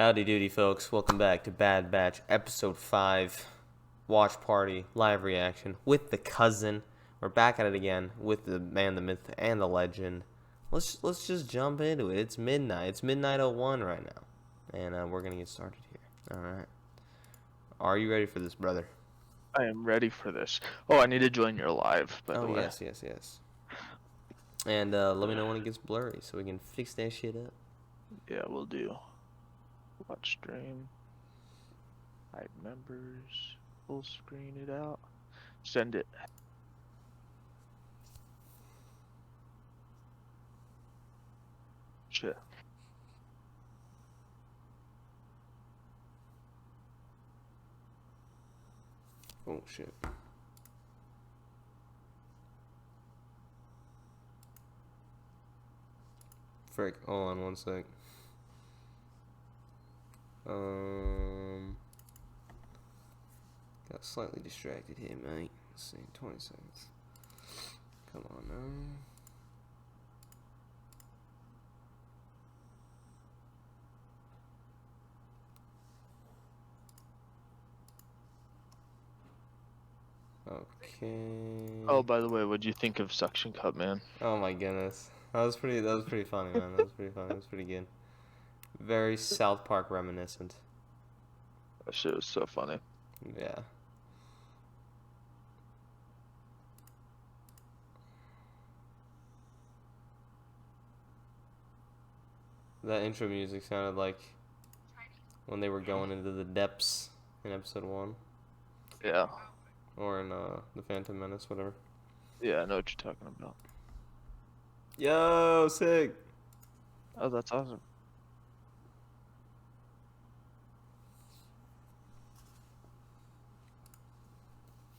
Howdy doody, folks. Welcome back to Bad Batch, Episode 5, Watch Party, Live Reaction, with the cousin. We're back at it again with the man, the myth, and the legend. Let's just jump into it. It's midnight. It's midnight 01 right now. And we're going to get started here. Alright. Are you ready for this, brother? I am ready for this. Oh, I need to join your live, by the way. Yes. And let me know when it gets blurry so we can fix that shit up. Yeah, we'll do. Watch stream. Hide members. Full screen it out. Send it. Shit. Oh, shit. Frick, hold on one sec. Got slightly distracted here, mate. Let's see, 20 seconds. Come on now. Okay. Oh, by the way, what'd you think of Suction Cup, man? Oh my goodness. That was pretty funny, man. That was pretty funny. That was pretty good. Very South Park reminiscent. That shit was so funny. Yeah. That intro music sounded like when they were going into the depths in episode 1. Yeah. Or in The Phantom Menace, whatever. Yeah, I know what you're talking about. Yo, sick! Oh, that's awesome.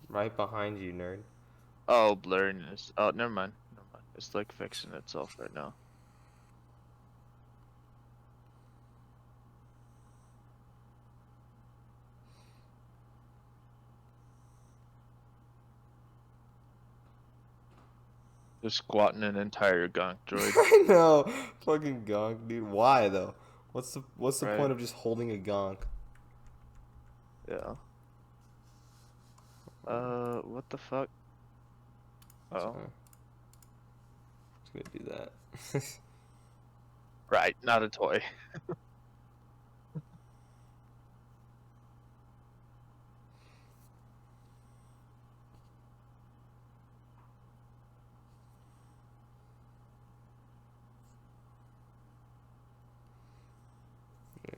Right behind you, nerd. Oh, blurriness. Oh, never mind. It's like fixing itself right now. Just squatting an entire gonk droid. I know, fucking gonk, dude. Why though? What's the Right. point of just holding a gonk? Yeah. What the fuck? Oh. Just gonna do that. Right, not a toy.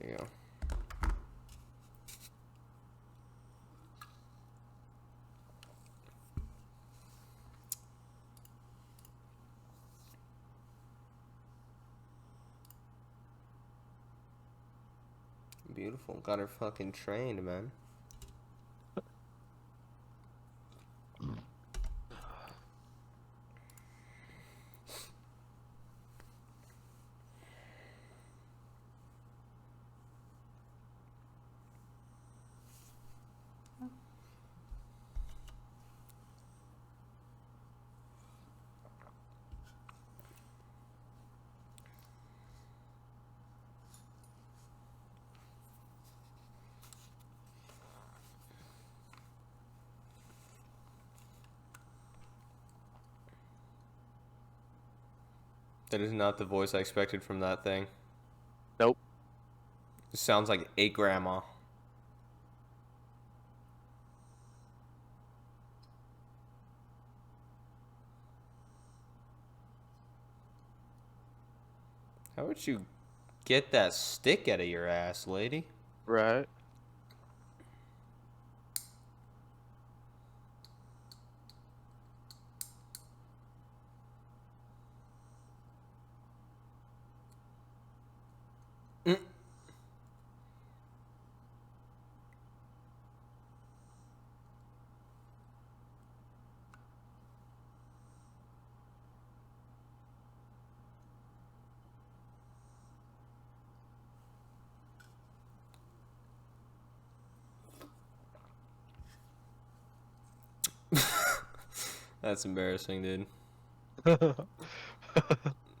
There you go. Beautiful. Got her fucking trained, man. That is not the voice I expected from that thing. Nope. It sounds like a grandma. How would you get that stick out of your ass, lady? Right. That's embarrassing, dude.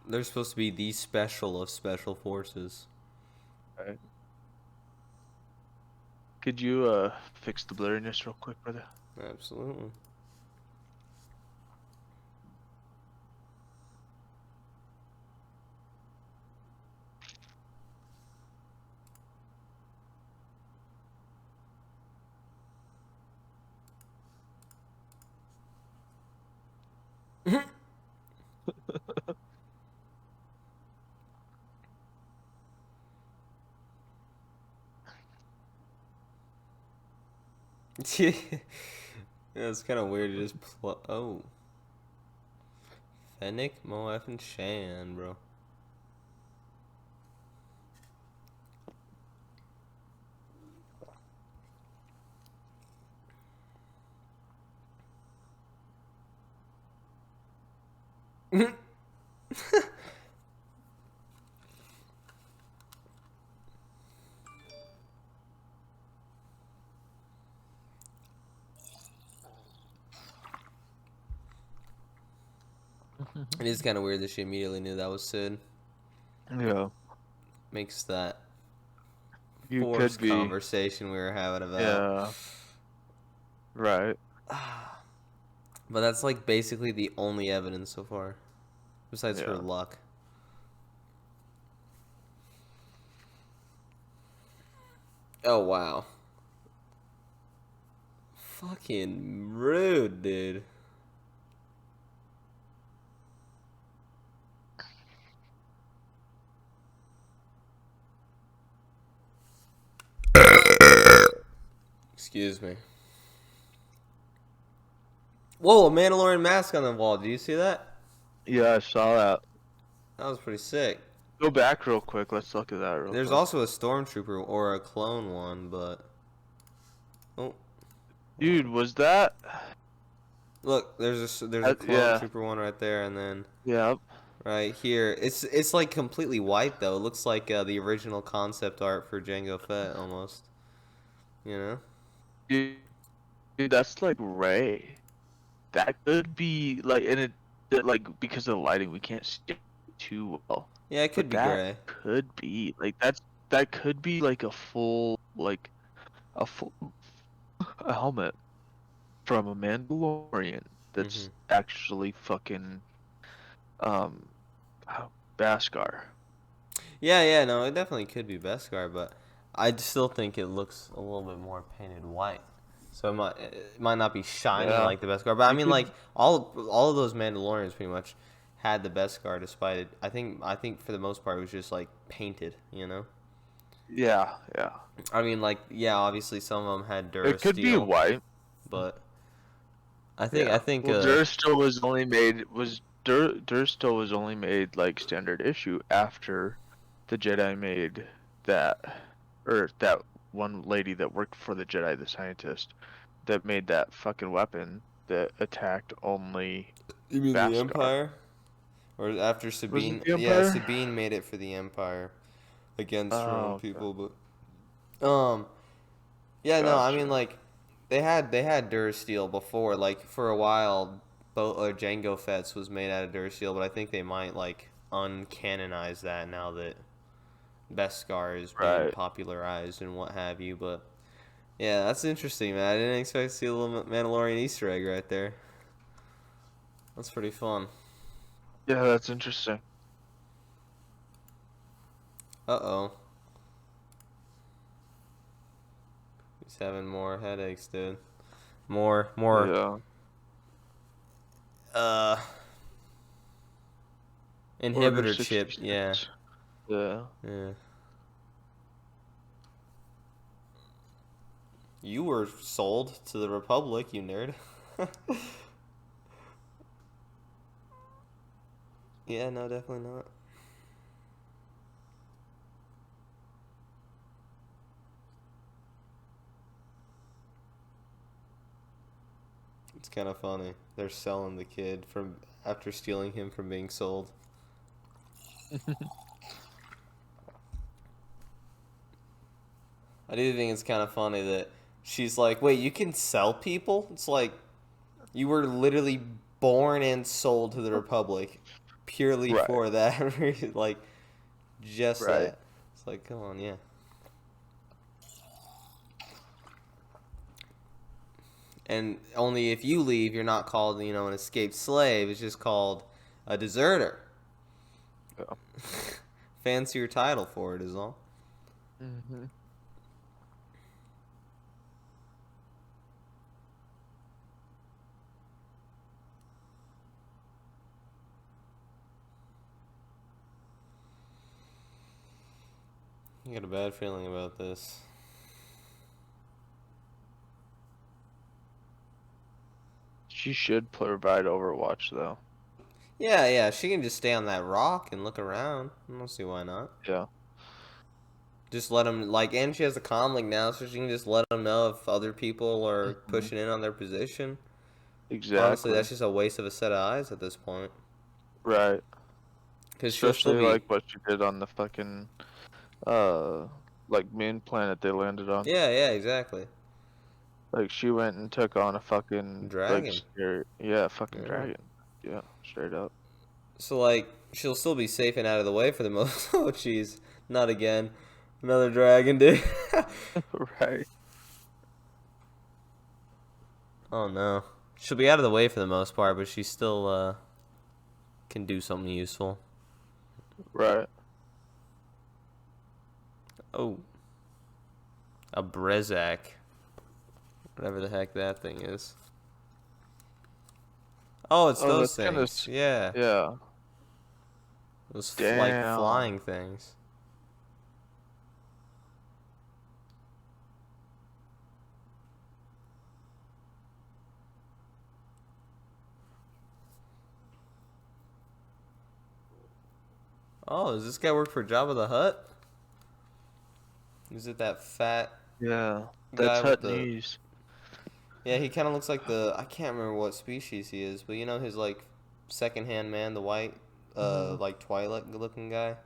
They're supposed to be the special of special forces. Right. Could you fix the blurriness real quick, brother? Absolutely. Yeah, it's kind of weird to just oh. Fennec, Moaf, and Shan, bro. It is kind of weird that she immediately knew that was Sid. Yeah. Makes that You forced could be. conversation we were having about. Yeah. Right. But that's like basically the only evidence so far, besides her Yeah. luck. Oh wow. Fucking rude, dude. Excuse me. Whoa, a Mandalorian mask on the wall. Did you see that? Yeah, I saw that. That was pretty sick. Go back real quick. Let's look at that real There's quick. also a stormtrooper or a clone one, but oh, Dude, was that? look, there's a Yeah. stormtrooper one right there, and then Yeah. right here, it's like completely white though. It looks like the original concept art for Jango Fett almost. You know? Dude, that's like Ray. That could be like, and like because of the lighting, we can't see it too well. Yeah, it could But be that gray. could be like that could be like a full a full a helmet from a Mandalorian that's actually fucking um Beskar. Yeah, no, it definitely could be Beskar, but I still think it looks a little bit more painted white. So it might not be shiny Yeah. like the Beskar, but I You mean could, like all of those Mandalorians pretty much had the Beskar despite it. I think for the most part it was just like painted, you know? yeah. I mean like yeah, obviously some of them had It could be Durasteel, white. but I Yeah. think Well, Durstill was only made like standard issue after the Jedi made that, or that one lady that worked for the Jedi, the scientist, that made that fucking weapon that attacked only you mean the Beskar. Empire? Or after Was it Sabine? the Yeah, Empire? Sabine made it for the Empire against her own Oh, okay. people, but yeah, no, I mean Gotcha. like they had Durasteel before, like for a while. Jango Fett's was made out of Durasteel, but I think they might like uncanonize that now that Beskar is being Right. popularized and what have you. But yeah, that's interesting, man. I didn't expect to see a little Mandalorian Easter egg right there. That's pretty fun. Yeah, that's interesting. Uh-oh. He's having more headaches, dude. More Yeah. uh Order inhibitor chip, yeah. 66. Yeah. Yeah. You were sold to the Republic, you nerd. Yeah, no, definitely not. It's kind of funny. They're selling the kid from after stealing him from being sold. I do think it's kind of funny that she's like, "Wait, you can sell people?" It's like you were literally born and sold to the Republic purely Right. for that reason. Like just Right. that. It's like, come on, yeah. And only if you leave, you're not called, an escaped slave. It's just called a deserter. Yeah. Fancier title for it is all. Mm-hmm. I got a bad feeling about this. She should provide Overwatch though. Yeah, she can just stay on that rock and look around. I don't see why not. Yeah. Just let them, and she has a comm link now, so she can just let them know if other people are Mm-hmm. pushing in on their position. Honestly, Exactly. that's just a waste of a set of eyes at this point. Right. Because she'll still Especially be. like what she did on the fucking uh main planet they landed on. Yeah, exactly. Like she went and took on a fucking Dragon. scary fucking Yeah. dragon. Yeah, straight up. So, she'll still be safe and out of the way for the most. Oh, jeez. Not again. Another dragon, dude. Right. Oh, no. She'll be out of the way for the most part, but she still, can do something useful. Right. Oh. A Brezak. Whatever the heck that thing is. Oh, it's those things. Yeah. Yeah. Those, Damn. flying things. Oh, does this guy work for Jabba the Hutt? Is it that fat Yeah. guy That's with Hut the... knees. Yeah, he kind of looks like the... I can't remember what species he is, but his, second-hand man, the white, Twilight-looking guy?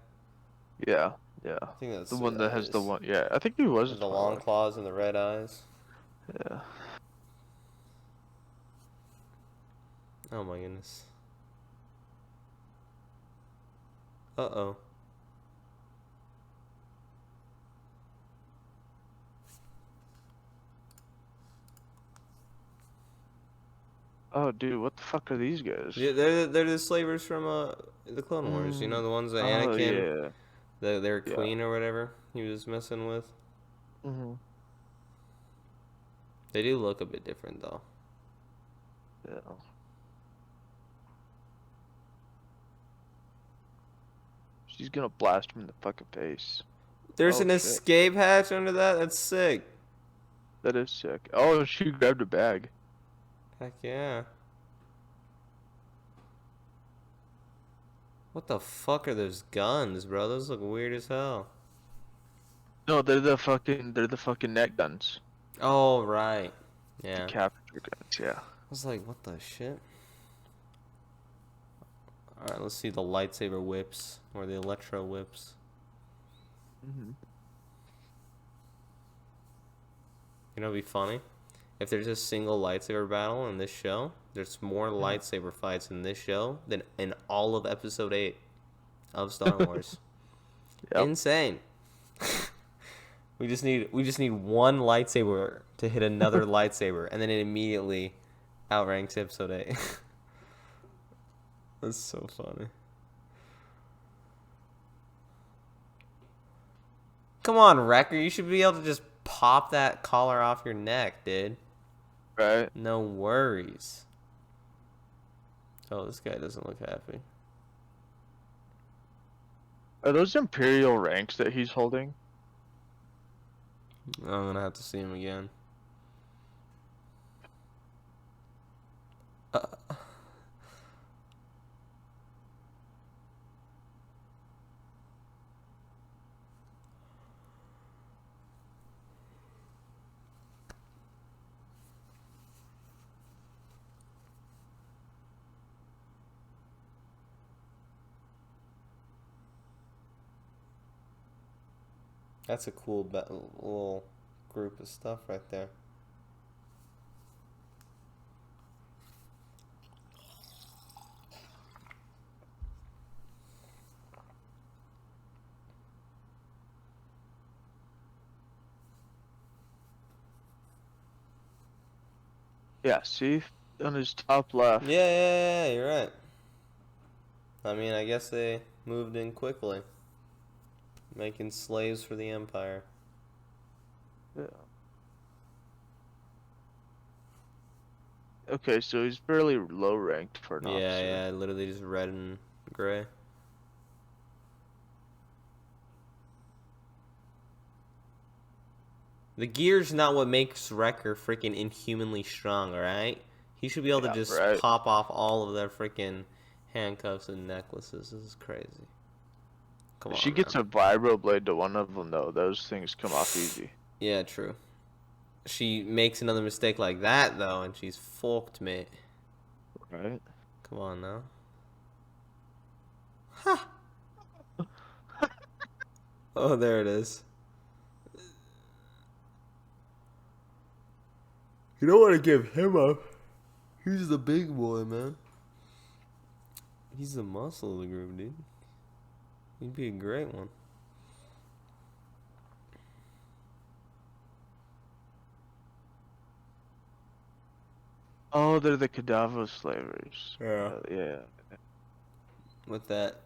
Yeah. Yeah. I think that's The who one that that has the is. one. Yeah, I think he was a With the long Twilight. claws and the red eyes. Yeah. Oh, my goodness. Uh-oh. Oh, dude, what the fuck are these guys? Yeah, they're the slavers from the Clone Wars. The ones that Oh, Anakin, yeah. their Yeah. queen or whatever, he was messing with. Mm-hmm. They do look a bit different though. Yeah. She's gonna blast him in the fucking face. There's Oh, an shit. escape hatch under that. That's sick. That is sick. Oh, she grabbed a bag. Heck yeah. What the fuck are those guns, bro? Those look weird as hell. No, they're the fucking net guns. Oh, right. The Yeah. capture guns, yeah. I was like, what the shit? Alright, let's see the lightsaber whips. Or the electro whips. Mm-hmm. It'd be funny? If there's a single lightsaber battle in this show, there's more lightsaber fights in this show than in all of Episode 8 of Star Wars. Yep. Insane. We just need one lightsaber to hit another lightsaber, and then it immediately outranks Episode 8. That's so funny. Come on, Wrecker. You should be able to just pop that collar off your neck, dude. Right? No worries. Oh, this guy doesn't look happy. Are those Imperial ranks that he's holding? I'm gonna have to see him again. That's a cool little group of stuff right there. Yeah, see? On his top left. Yeah, you're right. I mean, I guess they moved in quickly, making slaves for the Empire. Yeah. Okay, so he's fairly low ranked for an officer. Yeah, literally just red and gray. The gear's not what makes Wrecker freaking inhumanly strong, alright? He should be able to Yeah, just right. pop off all of their freaking handcuffs and necklaces. This is crazy. Come If she on now. gets a vibro blade to one of them, though, those things come off easy. Yeah, true. She makes another mistake like that, though, and she's fucked, mate. Right? Come on now. Ha! Oh, there it is. You don't want to give him up. He's the big boy, man. He's the muscle of the group, dude. He'd be a great one. Oh, they're the Kadavo slavers. Yeah. Yeah. With that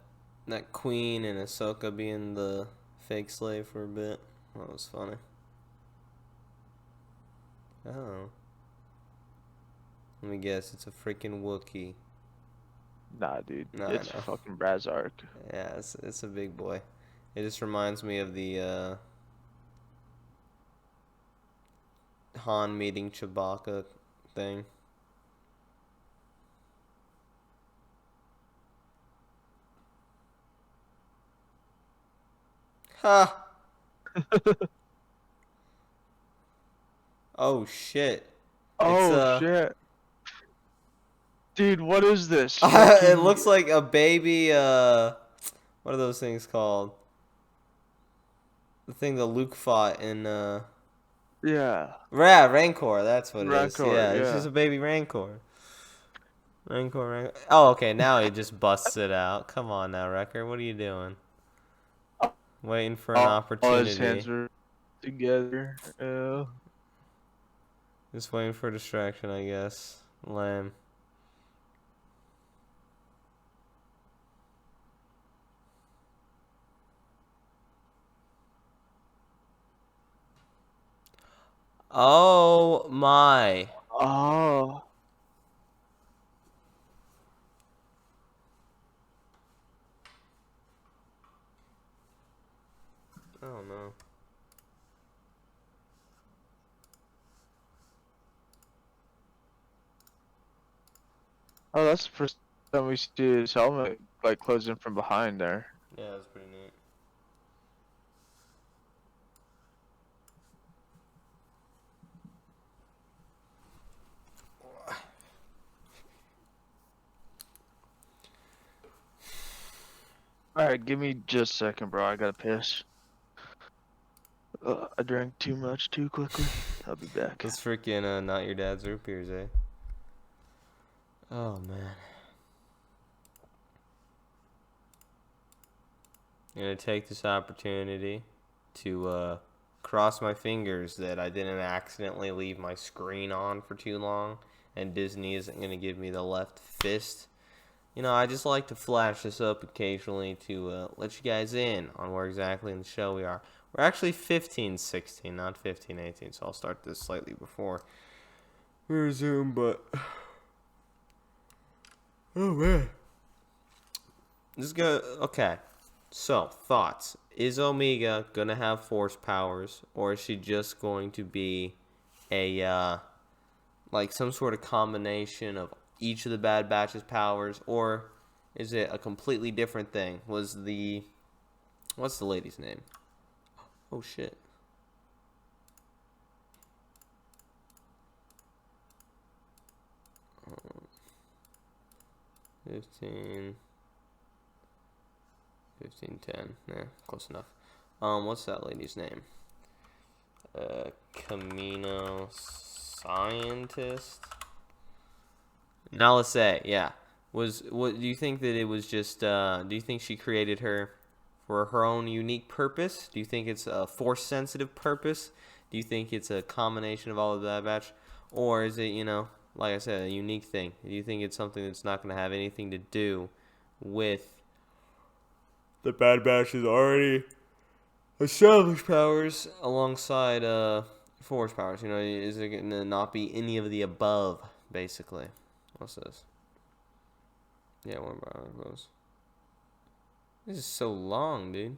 queen and Ahsoka being the fake slave for a bit. That was funny. Oh. Let me guess, it's a freaking Wookiee. Nah, dude. Nah, It's I know. fucking Brazark. Yeah, it's a big boy. It just reminds me of the Han meeting Chewbacca thing. Ha! Oh shit. It's Oh, shit. Dude, what is this? it looks like a baby what are those things called? The thing that Luke fought in Yeah. Rancor, that's what it is. Rancor, Yeah, it's yeah. just a baby Rancor. Rancor. Oh, okay, now he just busts it out. Come on now, Wrecker, what are you doing? Waiting for an All his hands opportunity. are together. Yeah. Just waiting for a distraction, I guess. Lame. Oh my. Oh. Oh no. Oh, that's the first time we see his helmet like closing from behind there. Yeah, that's pretty neat. Alright, give me just a second, bro. I gotta piss. I drank too much too quickly. I'll be back. That's freaking not your dad's root beers, eh? Oh man. I'm gonna take this opportunity to cross my fingers that I didn't accidentally leave my screen on for too long and Disney isn't gonna give me the left fist. You know, I just like to flash this up occasionally to let you guys in on where exactly in the show we are. We're actually 15-16, not 15-18, so I'll start this slightly before we resume, but oh man. Just go. Okay. So, thoughts. Is Omega gonna have force powers, or is she just going to be a like some sort of combination of each of the Bad Batch's powers, or is it a completely different thing? What's the lady's name? Oh shit. 15, 10. Yeah, close enough. What's that lady's name? Kamino scientist. Nalase, yeah. What do you think that it was just? Do you think she created her for her own unique purpose? Do you think it's a force-sensitive purpose? Do you think it's a combination of all of that batch, or is it like I said, a unique thing? Do you think it's something that's not going to have anything to do with the Bad Batch's already established powers alongside Force powers? You know, is it going to not be any of the above, basically? What's this? Yeah, one of those. This is so long, dude.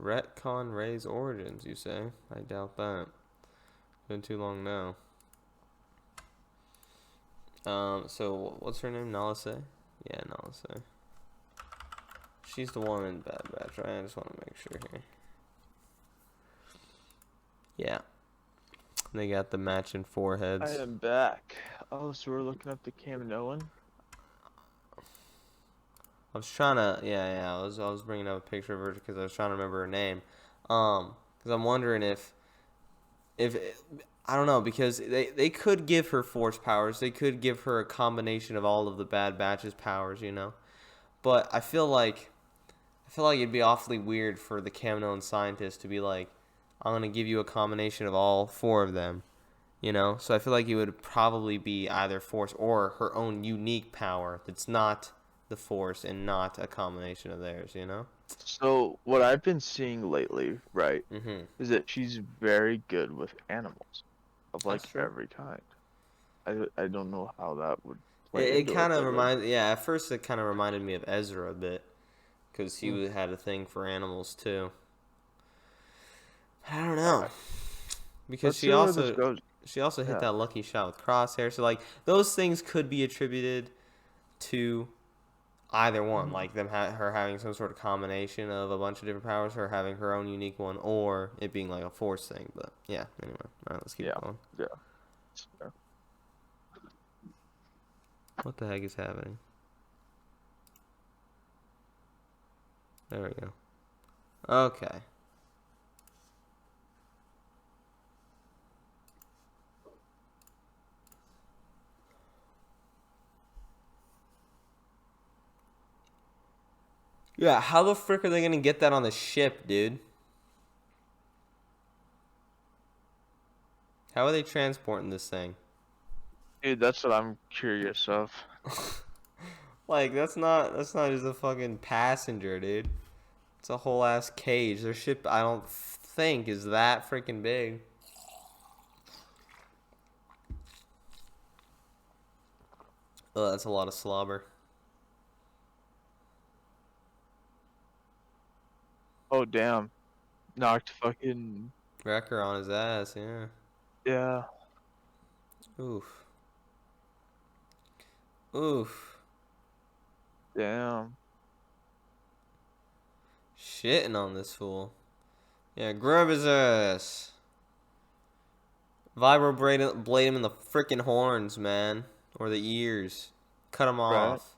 Retcon Rey's origins, you say? I doubt that. Been too long now. So what's her name? Nalase? Yeah, Nalase. She's the one in Bad Batch, right? I just want to make sure here. Yeah. They got the matching foreheads. I am back. Oh, so we're looking up the kaminoan? I was trying to, I was bringing up a picture of her because I was trying to remember her name. Because I'm wondering if I don't know, because they could give her force powers. They could give her a combination of all of the Bad Batch's powers, you know. But I feel like it'd be awfully weird for the kaminoan scientist to be like, I'm gonna give you a combination of all 4 of them, you know. So I feel like it would probably be either force or her own unique power that's not the force and not a combination of theirs, you know. So what I've been seeing lately, right, Mm-hmm. is that she's very good with animals of like That's true. every kind. I don't know how that would play It into kind of but, reminded, at first it kind of reminded me of Ezra a bit, because he had a thing for animals too. I don't know, because Let's see where this goes. she also hit that lucky shot with Crosshair, so like those things could be attributed to either one, like her having some sort of combination of a bunch of different powers, her having her own unique one, or it being like a force thing. But yeah, anyway, all right, let's keep going. Yeah. What the heck is happening? There we go. Okay. Yeah, how the frick are they gonna get that on the ship, dude? How are they transporting this thing? Dude, that's what I'm curious of. Like, that's not just a fucking passenger, dude. It's a whole ass cage. Their ship, I don't think, is that freaking big. Oh, that's a lot of slobber. Oh damn. Knocked fucking Wrecker on his ass, yeah. yeah. Oof. Oof. Damn. Shitting on this fool. Yeah, grab his ass. Blade him in the freaking horns, man. Or the ears. Cut him off.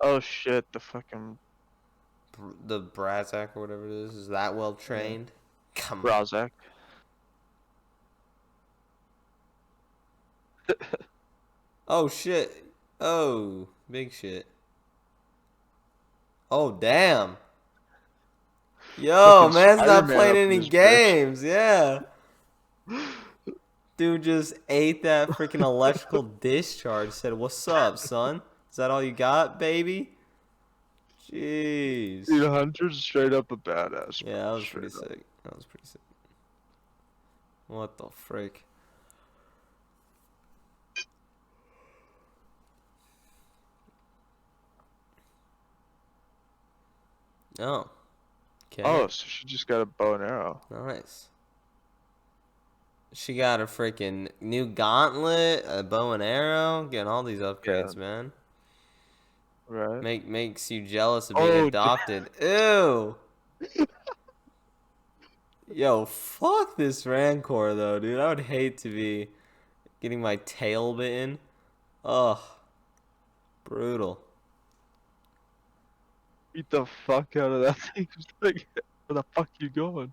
Oh shit, the fucking The Brazak or whatever it is that well trained? Yeah. Come on. Brazak. Oh shit. Oh, big shit. Oh damn. Yo, man's not playing any games. Yeah. Dude just ate that freaking electrical discharge. Said, "What's up, son? Is that all you got, baby?" Jeez. Dude, Hunter's straight up a badass. Yeah, that was pretty sick. That was pretty sick. What the frick? Oh. Okay. Oh, so she just got a bow and arrow. Nice. She got a freaking new gauntlet, a bow and arrow, getting all these upgrades, man. Right. Makes you jealous of being adopted. Ew. Yo, fuck this Rancor though, dude. I would hate to be getting my tail bitten. Ugh. Brutal. Beat the fuck out of that thing. Just like, where the fuck you going?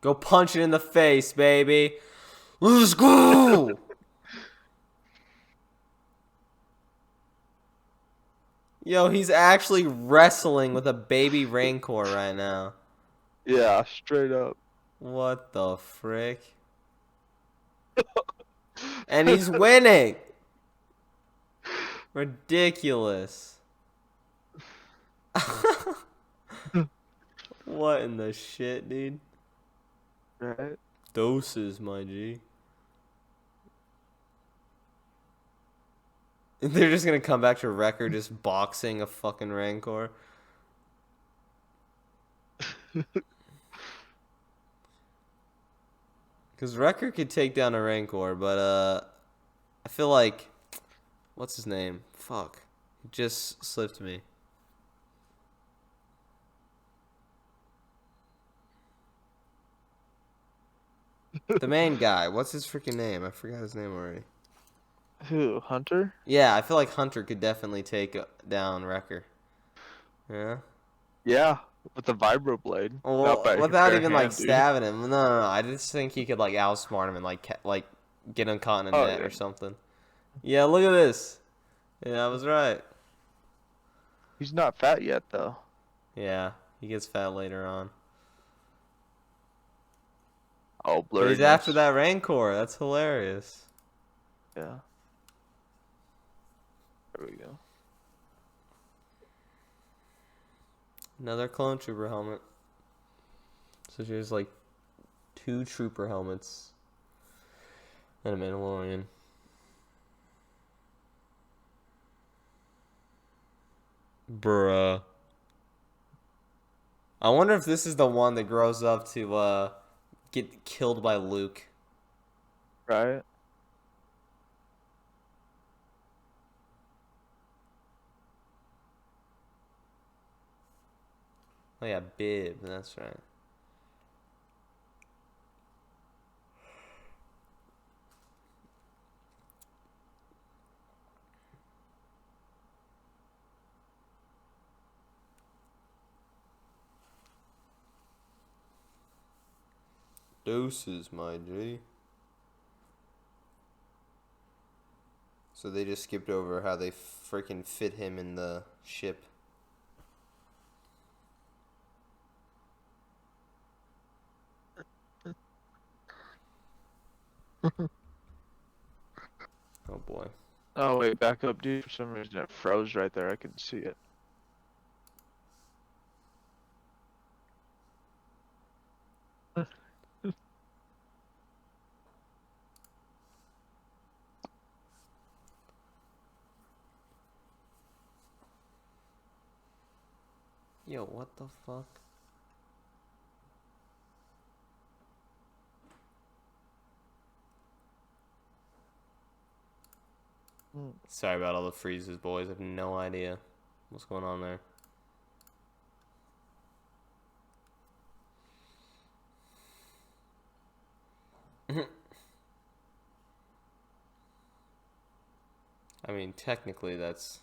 Go punch it in the face, baby. Let's go. Yo, he's actually wrestling with a baby Rancor right now. Yeah, straight up. What the frick? And he's winning. Ridiculous. What in the shit, dude? Right? Doses, my G. They're just gonna come back to Wrecker just boxing a fucking Rancor. Because Wrecker could take down a Rancor, but I feel like, what's his name? Fuck, he just slipped me. The main guy, what's his freaking name? I forgot his name already. Who? Hunter? Yeah, I feel like Hunter could definitely take down Wrecker. Yeah. Yeah, with the vibroblade. Not Well, by without bare even like hand, dude. stabbing him. No. I just think he could like outsmart him and like get him caught in a Oh net yeah. or something. Yeah, look at this. Yeah, I was right. He's not fat yet though. Yeah, he gets fat later on. Oh, But he's after blurriness. that Rancor. That's hilarious. Yeah. There we go. Another clone trooper helmet. So there's like 2 trooper helmets and a Mandalorian. Bruh. I wonder if this is the one that grows up to get killed by Luke. Right? Oh yeah, Bib, that's right. Doses, my G. So they just skipped over how they freaking fit him in the ship. Oh boy. Oh wait, back up, dude. For some reason it froze right there. I can see it. Yo, what the fuck? Sorry about all the freezes, boys. I have no idea what's going on there. I mean, technically that's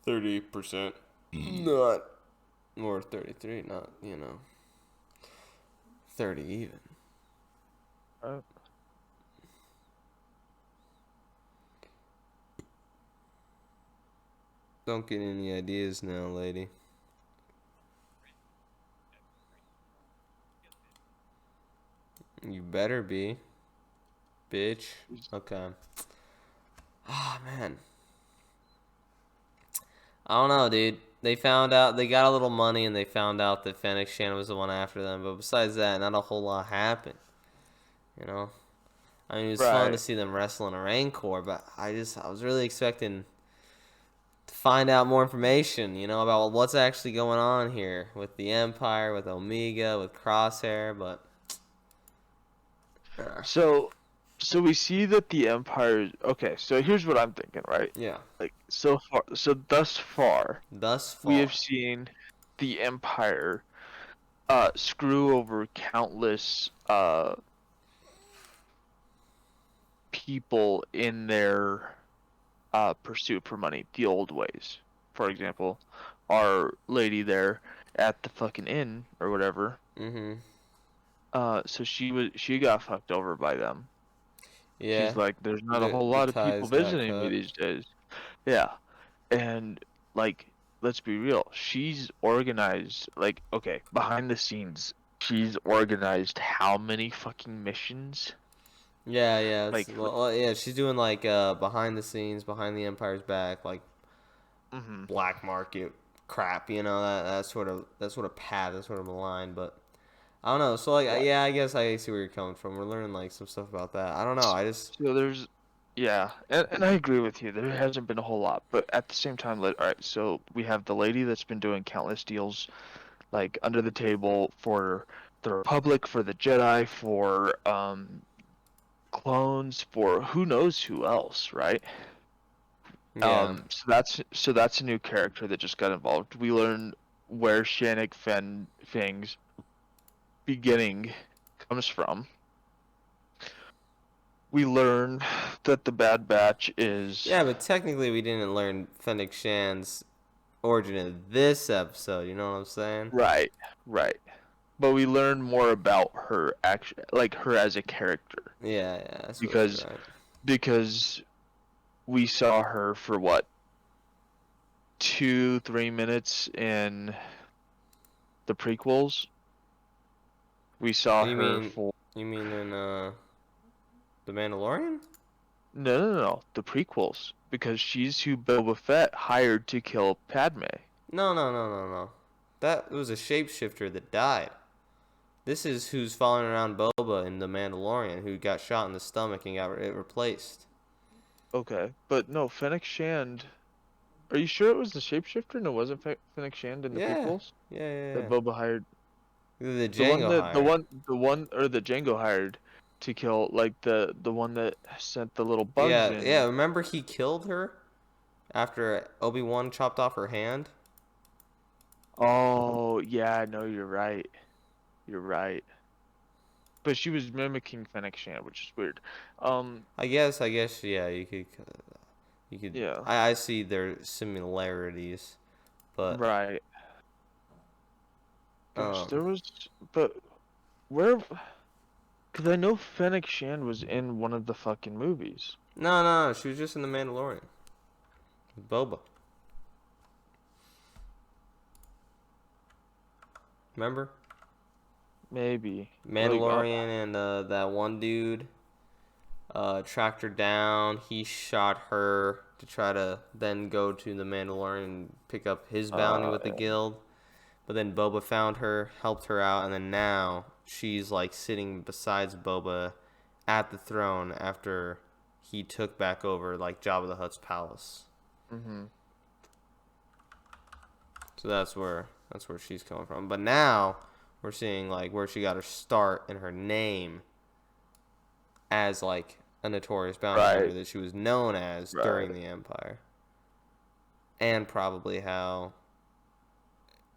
30%. Not, or 33, not, 30 even. Oh. Don't get any ideas now, lady. You better be, bitch. Okay. Ah, man. I don't know, dude. They found out, they got a little money and they found out that Fennec Shan was the one after them. But besides that, not a whole lot happened. You know? I mean, it was fun to Right. see them wrestle in a Rancor, but I was really expecting to find out more information, about what's actually going on here with the Empire, with Omega, with Crosshair, but So we see that the Empire. Okay, so here's what I'm thinking, right? yeah, Like so thus far, thus we far. have seen the Empire screw over countless people in their pursuit for money the old ways. For example, our lady there at the fucking inn or whatever. Mm-hmm. So she got fucked over by them. Yeah, She's like, there's not a whole the lot of people ties got visiting me cut. these days. Yeah. And like, let's be real, she's organized. Like, okay, behind the scenes, she's organized how many fucking missions? Yeah, yeah. Like, Yeah, she's doing like behind the scenes, behind the Empire's back, like hmm black market crap. You know that sort of path, that sort of line. But I don't know. So like, right. yeah, I guess I see where you're coming from. We're learning like some stuff about that. I don't know. I just So there's, yeah, and I agree with you. There hasn't been a whole lot, but at the same time, like, all right, so we have the lady that's been doing countless deals, like under the table for the Republic, for the Jedi, for clones, for who knows who else, right? yeah. So that's a new character that just got involved. We learn where Fang's beginning comes from. We learn that the Bad Batch is Yeah, but technically we didn't learn Fennec Shan's origin in this episode. You know what I'm saying? right, right. But we learn more about her action, like her as a character, Yeah, yeah. I suppose you're because right. because we saw her for what 2-3 minutes in the prequels. We saw You her mean for you mean in the Mandalorian? no, the prequels, because she's who Boba Fett hired to kill Padme. No, no, no, no, no. That was a shapeshifter that died. This is who's following around Boba in the Mandalorian, who got shot in the stomach and got it replaced. Okay, but no, Fennec Shand. Are you sure it was the shapeshifter? No, wasn't Fennec Shand in the Yeah, prequels yeah, yeah, that yeah. Boba hired? The The one Django that the hired. one the one or the Django hired to kill, like the one that sent the little bugs Yeah, yeah. in. Remember he killed her after Obi-Wan chopped off her hand. Oh yeah, no, you're right. You're right. But she was mimicking Fennec Shand, which is weird. Um, I guess, yeah. You could. yeah, I see their similarities, but right. Gosh, um, there was, but where? Because I know Fennec Shand was in one of the fucking movies. no, no, no. She was just in the Mandalorian. Boba. Remember? Maybe. Like, Mandalorian and that one dude tracked her down. He shot her to try to then go to the Mandalorian and pick up his bounty with the yeah. guild. But then Boba found her, helped her out, and then now she's like sitting besides Boba at the throne after he took back over like Jabba the Hutt's palace. Mm-hmm. So that's where she's coming from. But now we're seeing like where she got her start and her name as like a notorious bounty hunter Right, that she was known as during right. the Empire. And probably how,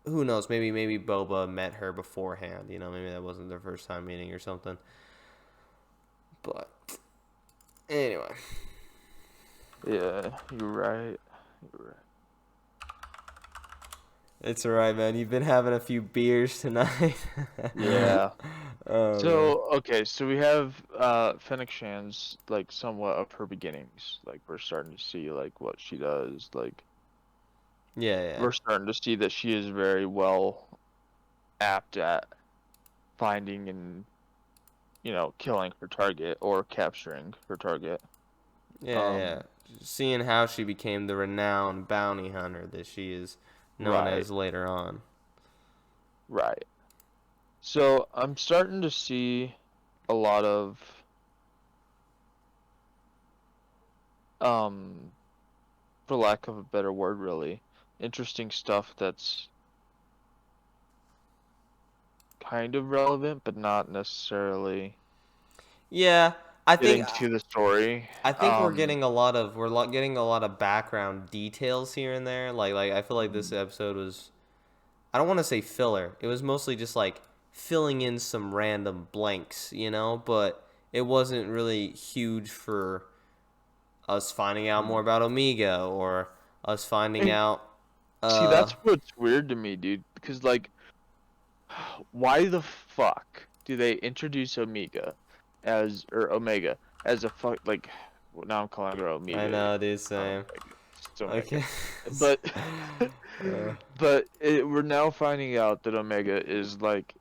who knows, maybe Boba met her beforehand, maybe that wasn't their first time meeting or something. But anyway, Yeah, you're right. You're right. it's alright, man. You've been having a few beers tonight. Yeah. Oh man. So, okay, so we have Fennec Shan's like somewhat of her beginnings. Like we're starting to see like what she does. Like Yeah, yeah. we're starting to see that she is very well apt at finding and killing her target or capturing her target. Yeah, yeah. Um, Seeing how she became the renowned bounty hunter that she is known right, as later on. right. So I'm starting to see a lot of um, for lack of a better word, really interesting stuff that's kind of relevant, but not necessarily Yeah, I think getting to the story. I think getting a lot of background details here and there. Like I feel like this Mhm. episode was, I don't want to say filler. It was mostly just like filling in some random blanks, but it wasn't really huge for us finding out more Mhm. about Omega or us finding And out see, uh that's what's weird to me, dude. Because like, why the fuck do they introduce Omega as a fuck like? Well, now I'm calling her I Omega. know, dude, Not same. Omega. It's Omega. Okay. But uh, we're now finding out that Omega is like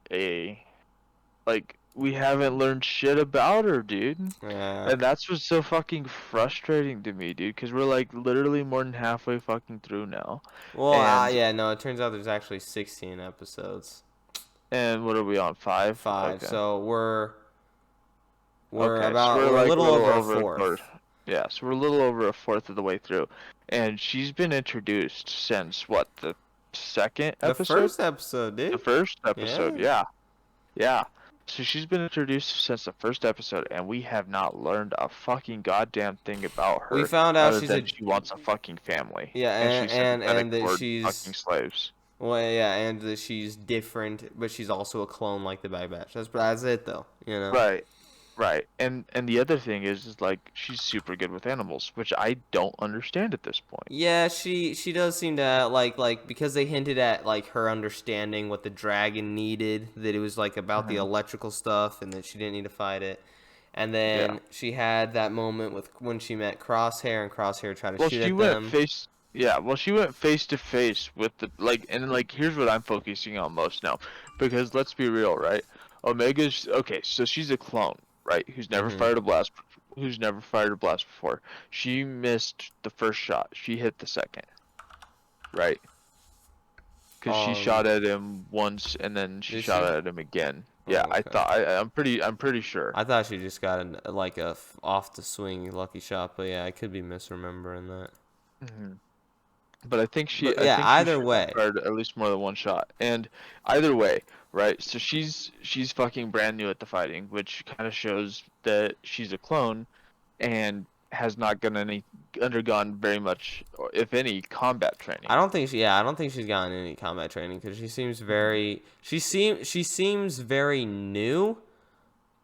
we haven't learned shit about her, dude. yeah. And that's what's so fucking frustrating to me, dude, because we're like literally more than halfway fucking through now. Well, And yeah, no, it turns out there's actually 16 episodes. what are we on? 5? 5. Okay. So Okay, so we're a we're little a little over a over a third. fourth. Yeah, so we're a little over a fourth of the way through. And she's been introduced since what, the second The episode? first episode, The dude. first episode, Yeah. yeah. Yeah. So she's been introduced since the first episode, and we have not learned a fucking goddamn thing about We her found out other she's a than she wants a fucking family. yeah, And she's sympathetic and that toward fucking she's slaves. well, yeah, and that she's different, but she's also a clone like the Bad Batch. That's it though, you know. Right. Right. And the other thing is like she's super good with animals, which I don't understand at this point. Yeah, she does seem to like because they hinted at like her understanding what the dragon needed, that it was like about the Mhm. electrical stuff and that she didn't need to fight it. And Yeah. then she had that moment with when she met Crosshair and Crosshair tried to Well, shoot she at went them. face. Yeah, well, she went face to face with the and like here's what I'm focusing on most now, because let's be real, right? Omega's okay, so she's a clone, right? Mhm. Who's never fired a blast before. She missed the first shot. She hit the second, right? Because she shot Um, at him once and then she did shot she? at him again. Yeah, Oh, I okay. thought I'm pretty sure. I thought she just got like a off the swing lucky shot, but yeah, I could be misremembering that. Hmm. But But I yeah, think she either should have way, fired at least more than one shot. And either way, right? So she's fucking brand new at the fighting, which kind of shows that she's a clone and has not undergone very much, or if any, combat training. I don't think she's gotten any combat training because she seems Mhm. very, she seems very new,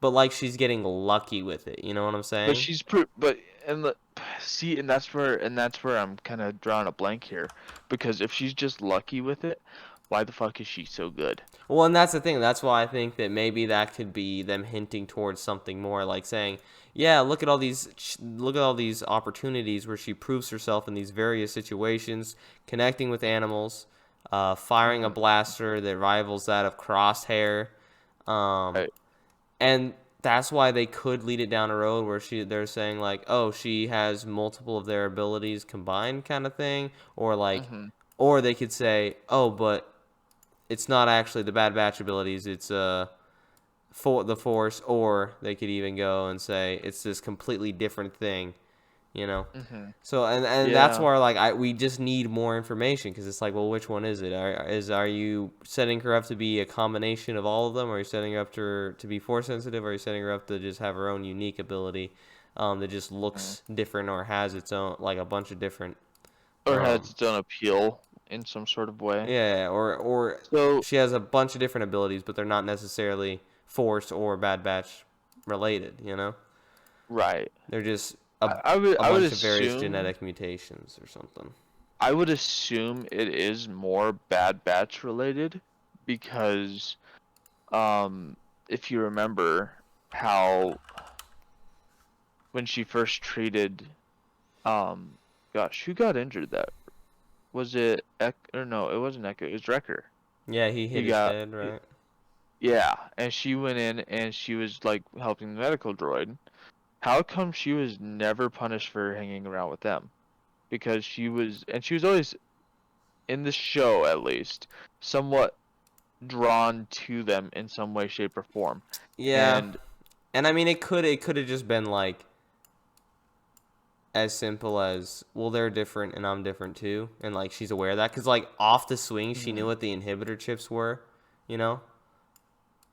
but like she's getting lucky with it. You know what I'm But saying? but and see, and that's where I'm kind of drawing a blank here, because if she's just lucky with it, why the fuck is she so good? Well, and that's the thing. That's why I think that maybe that could be them hinting towards something more, like saying, "Yeah, look at all these opportunities where she proves herself in these various situations, connecting with animals, firing a Hmm. blaster that rivals that of Crosshair, um, Right. and that's why they could lead it down a road where they're saying like, oh, she has multiple of their abilities combined, kind of thing, or like, Hmm. or they could say, oh, but it's not actually the Bad Batch abilities. It's for the Force, or they could even go and say it's this completely different thing, you know. Hmm. So and that's Yeah. where like we just need more information because it's like, well, which one is it? Are you setting her up to be a combination of all of them? Or are you setting her up to be Force sensitive? Or are you setting her up to just have her own unique ability that just Mhm. looks different or has its own like a bunch of different Or has um its own appeal in some sort of way. yeah, or So, she has a bunch of different abilities, but they're not necessarily Force or Bad Batch related. You know, right. they're just a I would bunch of various assume genetic mutations or something. it is more Bad Batch related because if you remember how when she first treated um gosh, who got injured, that was it or no, it wasn't Echo, it was Wrecker. Yeah, he hit He his got head, right? yeah, and she went in and she was like helping the medical droid. How come she was never punished for hanging around with them? Because she was always, in the show at least, somewhat drawn to them in some way, shape, or form. Yeah, And and I mean it could have just been like as simple as, well, they're different and I'm different too, and like she's aware of that because like off the swing she knew mhm, what the inhibitor chips were, you know.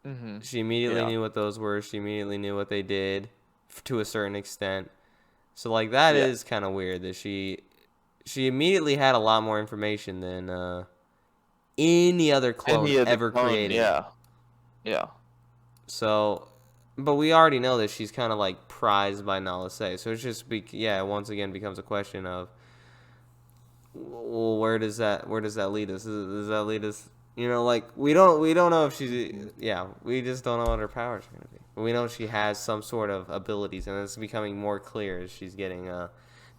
mhm, She immediately yeah, knew what those were. She immediately knew what they did to a certain extent. So like that yeah, is kind of weird that she immediately had a lot more information than any other clone any of the ever clone, created. yeah, yeah, So, but we already know that she's kind of like prized by Nala Se. So it's just yeah, once again becomes a question of, well, where does that lead us? Does that lead us? You know, like we don't know if she's mhm, yeah, we just don't know what her powers are gonna be. But we know she has some sort of abilities, and it's becoming more clear as she's getting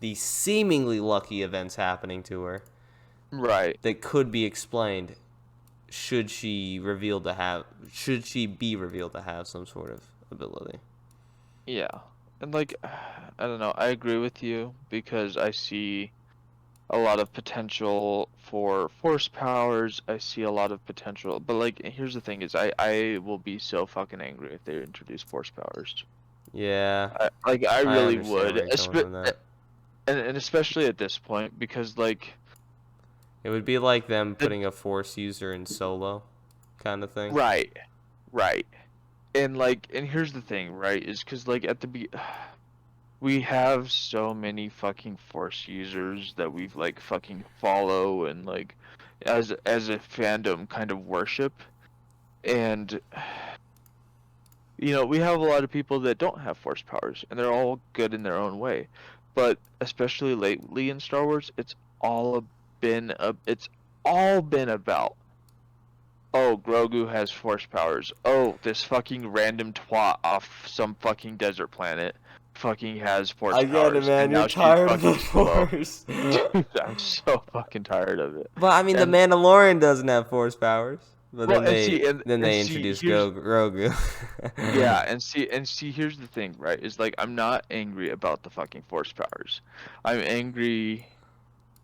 the seemingly lucky events happening to her Right. that could be explained should she be revealed to have some sort of ability. Yeah. And like, I don't know. I agree with you because I see a lot of potential for force powers. I see a lot of potential, but like, here's the thing: is I will be so fucking angry if they introduce force powers. Yeah, I I really understand would, where you're coming from that. and especially at this point because like, It would be like them the, putting a Force user in Solo, kind of thing. right, right, and like, and here's the thing, right? Is because like we have so many fucking force users that we've like fucking follow and like as a fandom kind of worship, and we have a lot of people that don't have force powers and they're all good in their own way, but especially lately in Star Wars it's all been about, oh, Grogu has force powers, oh, this fucking random twat off some fucking desert planet fucking has force I get it, powers and man. You're now she's tired of the fucking slow. Force. Dude, I'm so fucking tired of it. But I mean, the And Mandalorian doesn't have Force powers. But well, then and they see, introduced here's Grogu. yeah, and see, here's the thing, right? Is like I'm not angry about the fucking force powers. I'm angry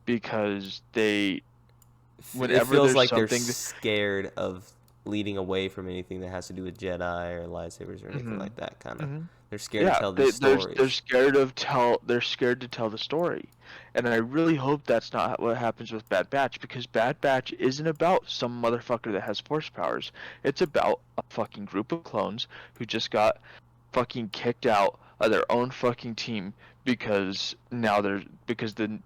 because It whenever feels there's like they're something scared of leading away from anything that has to do with Jedi or lightsabers or anything hmm like that. Kind of, hmm they're scared to Yeah, tell these they're stories. scared they're scared to tell the story. And I really hope that's not what happens with Bad Batch, because Bad Batch isn't about some motherfucker that has force powers. It's about a fucking group of clones who just got fucking kicked out of their own fucking team because the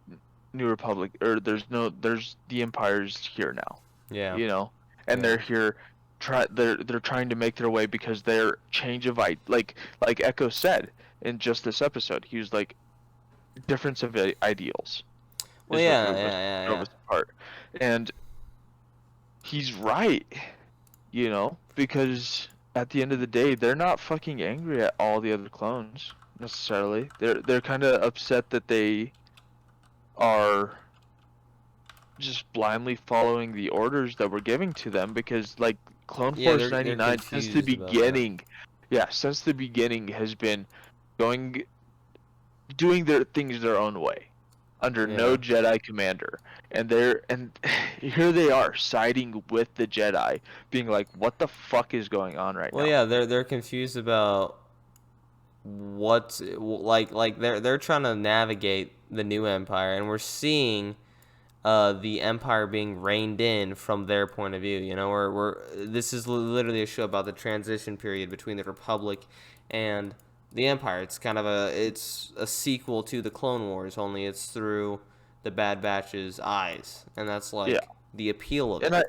New Republic, or there's the Empire's here now, Yeah, you know, and yeah, they're trying to make their way because their change of like Echo said in just this episode. He was like, difference of ideals well, is what yeah, drove us yeah, yeah, drove yeah. us apart, and he's right, because at the end of the day, they're not fucking angry at all the other clones necessarily. They're kind of upset that they are just blindly following the orders that we're giving to them, because like Clone Yeah, Force they're 99 since the confused about that. beginning, yeah, since the beginning has been going doing their things their own way under no Yeah. Jedi commander. And here they are siding with the Jedi, being like, what the fuck is going on right Well, now? yeah, they're confused about what like they're trying to navigate the new empire, and we're seeing the empire being reined in from their point of view. You know, we're this is literally a show about the transition period between the Republic and the Empire. It's a sequel to the Clone Wars, only it's through the Bad Batch's eyes, and that's Yeah. like the appeal of And it.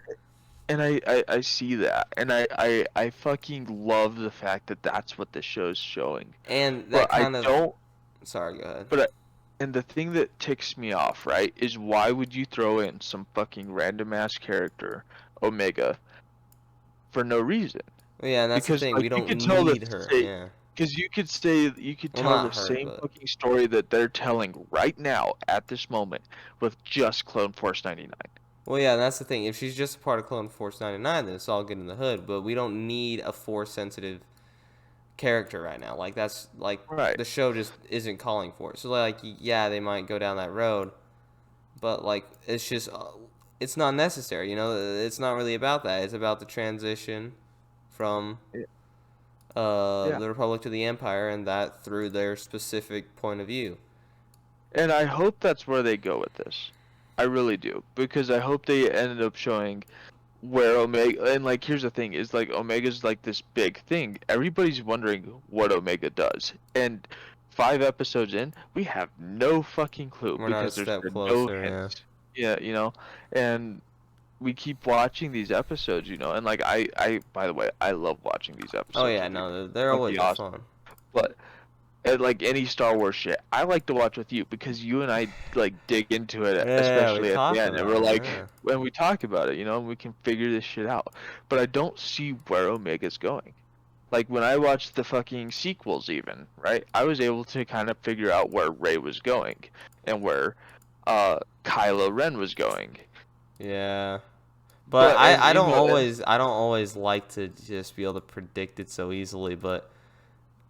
I see that, and I fucking love the fact that that's what the show's showing. And that But I kind of don't. sorry, go ahead. But I, and the thing that ticks me off, right, is why would you throw in some fucking random ass character, Omega, for no reason? Well, yeah, and that's the Because thing. like We you don't could tell the need her. say, Yeah. because you could Well, tell the not her, same but fucking story that they're telling right now at this moment with just Clone Force 99. well, yeah, and that's the thing. If she's just a part of Clone Force 99, then it's all good in the hood. But we don't need a Force sensitive character right now. Like that's like Right. the show just isn't calling for it. So like, yeah, they might go down that road, but like it's just it's not necessary. You know, it's not really about that. It's about the transition from Yeah. Yeah. the Republic to the Empire, and that through their specific point of view. And I hope that's where they go with this. I really do, because I hope they ended up showing where Omega, and like here's the thing, is like Omega's like this big thing. Everybody's wondering what Omega does. And 5 episodes in, we have no fucking clue We're not a because there's step been no closer. Yeah. hints. Yeah, and we keep watching these episodes, and like I by the way, I love watching these Oh episodes yeah, with you. no, they're Fucking always a awesome. fun. But like any Star Wars shit, I like to watch with you because you and I like dig into it, Yeah, we especially at the talk end, and about we're it. like, Yeah. when we talk about it, and we can figure this shit out. But I don't see where Omega's going. Like when I watched the fucking sequels, even right, I was able to kind of figure out where Rey was going and where Kylo Ren was going. Yeah. But But and I you don't know, and always like to just be able to predict it so easily, but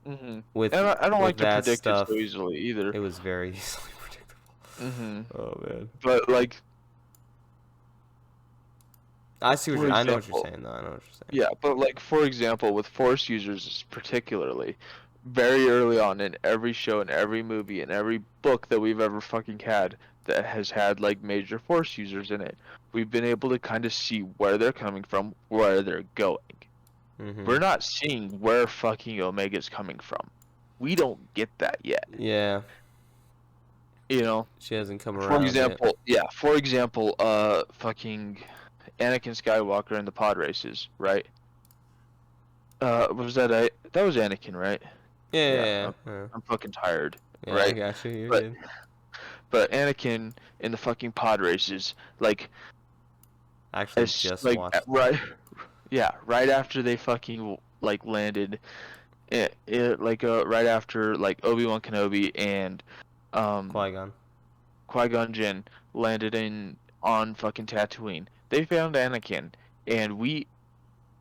and with I don't like to that predict it so stuff, easily either. it was very easily predictable. hmm Oh man. But like, for I know what you're example, saying though. I know what you're saying. yeah, but like for example, with Force users particularly, very early on in every show and every movie and every book that we've ever fucking had that has had like major Force users in it, we've been able to kind of see where they're coming from, where they're going. We're Mhm. not seeing where fucking Omega's coming from. We don't get that yet. Yeah. You know? She hasn't come For around yet. example, yeah, fucking Anakin Skywalker in the pod races, right? Was that that was Anakin, right? Yeah, Yeah, yeah, yeah. I'm fucking tired, Yeah, I right? got you. You're But good. Anakin in the fucking pod races, like I actually as just like watched them. right, yeah, right after they fucking like landed, like right after like Obi-Wan Kenobi and um Qui-Gon. Qui-Gon Jinn landed on fucking Tatooine. They found Anakin, and we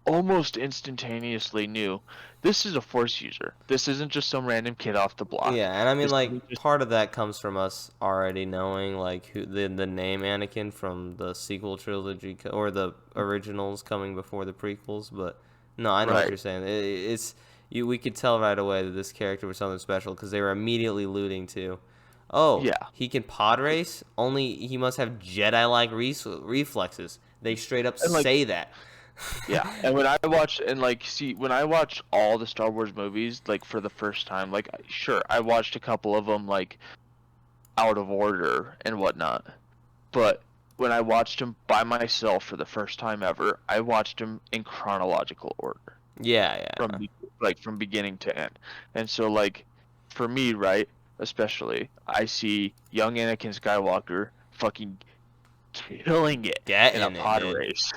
almost instantaneously knew this is a Force user. This isn't just some random kid off the block. Yeah, and I mean, This like, isn't just part of that comes from us already knowing, like, who the name Anakin from the sequel trilogy or the originals coming before the prequels. But no, I know what right. you're saying. It's you. We could tell right away that this character was something special because they were immediately alluding to, oh, Yeah. he can pod race. Only he must have Jedi-like reflexes. They straight up And like say that. yeah, and when I watch all the Star Wars movies like for the first time, like sure, I watched a couple of them like out of order and whatnot. But when I watched them by myself for the first time ever, I watched them in chronological order Yeah, yeah. from beginning to end. And so like for me, right, especially, I see young Anakin Skywalker fucking killing it in a Getting it, pod dude. race.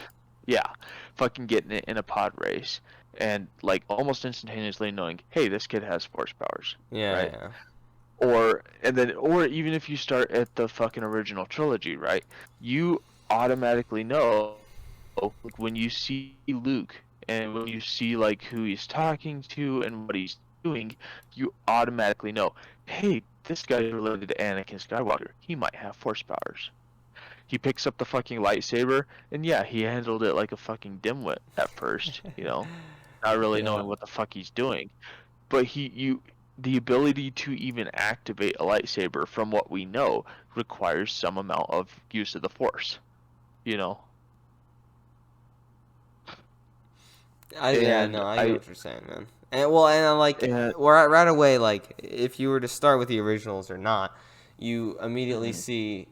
Yeah, fucking getting it in a pod race. And like almost instantaneously knowing, hey, this kid has force powers, Yeah, right? yeah. Or even if you start at the fucking original trilogy, right? You automatically know like when you see Luke and when you see like who he's talking to and what he's doing, you automatically know, hey, this guy's related to Anakin Skywalker. He might have force powers. He picks up the fucking lightsaber, and yeah, he handled it like a fucking dimwit at first, not really Yeah. knowing what the fuck he's doing. But the ability to even activate a lightsaber, from what we know, requires some amount of use of the Force, you know. Yeah, And no, I get I what you're saying, man. And well, and I'm like, and right away, like, if you were to start with the originals or not, you immediately mhm, see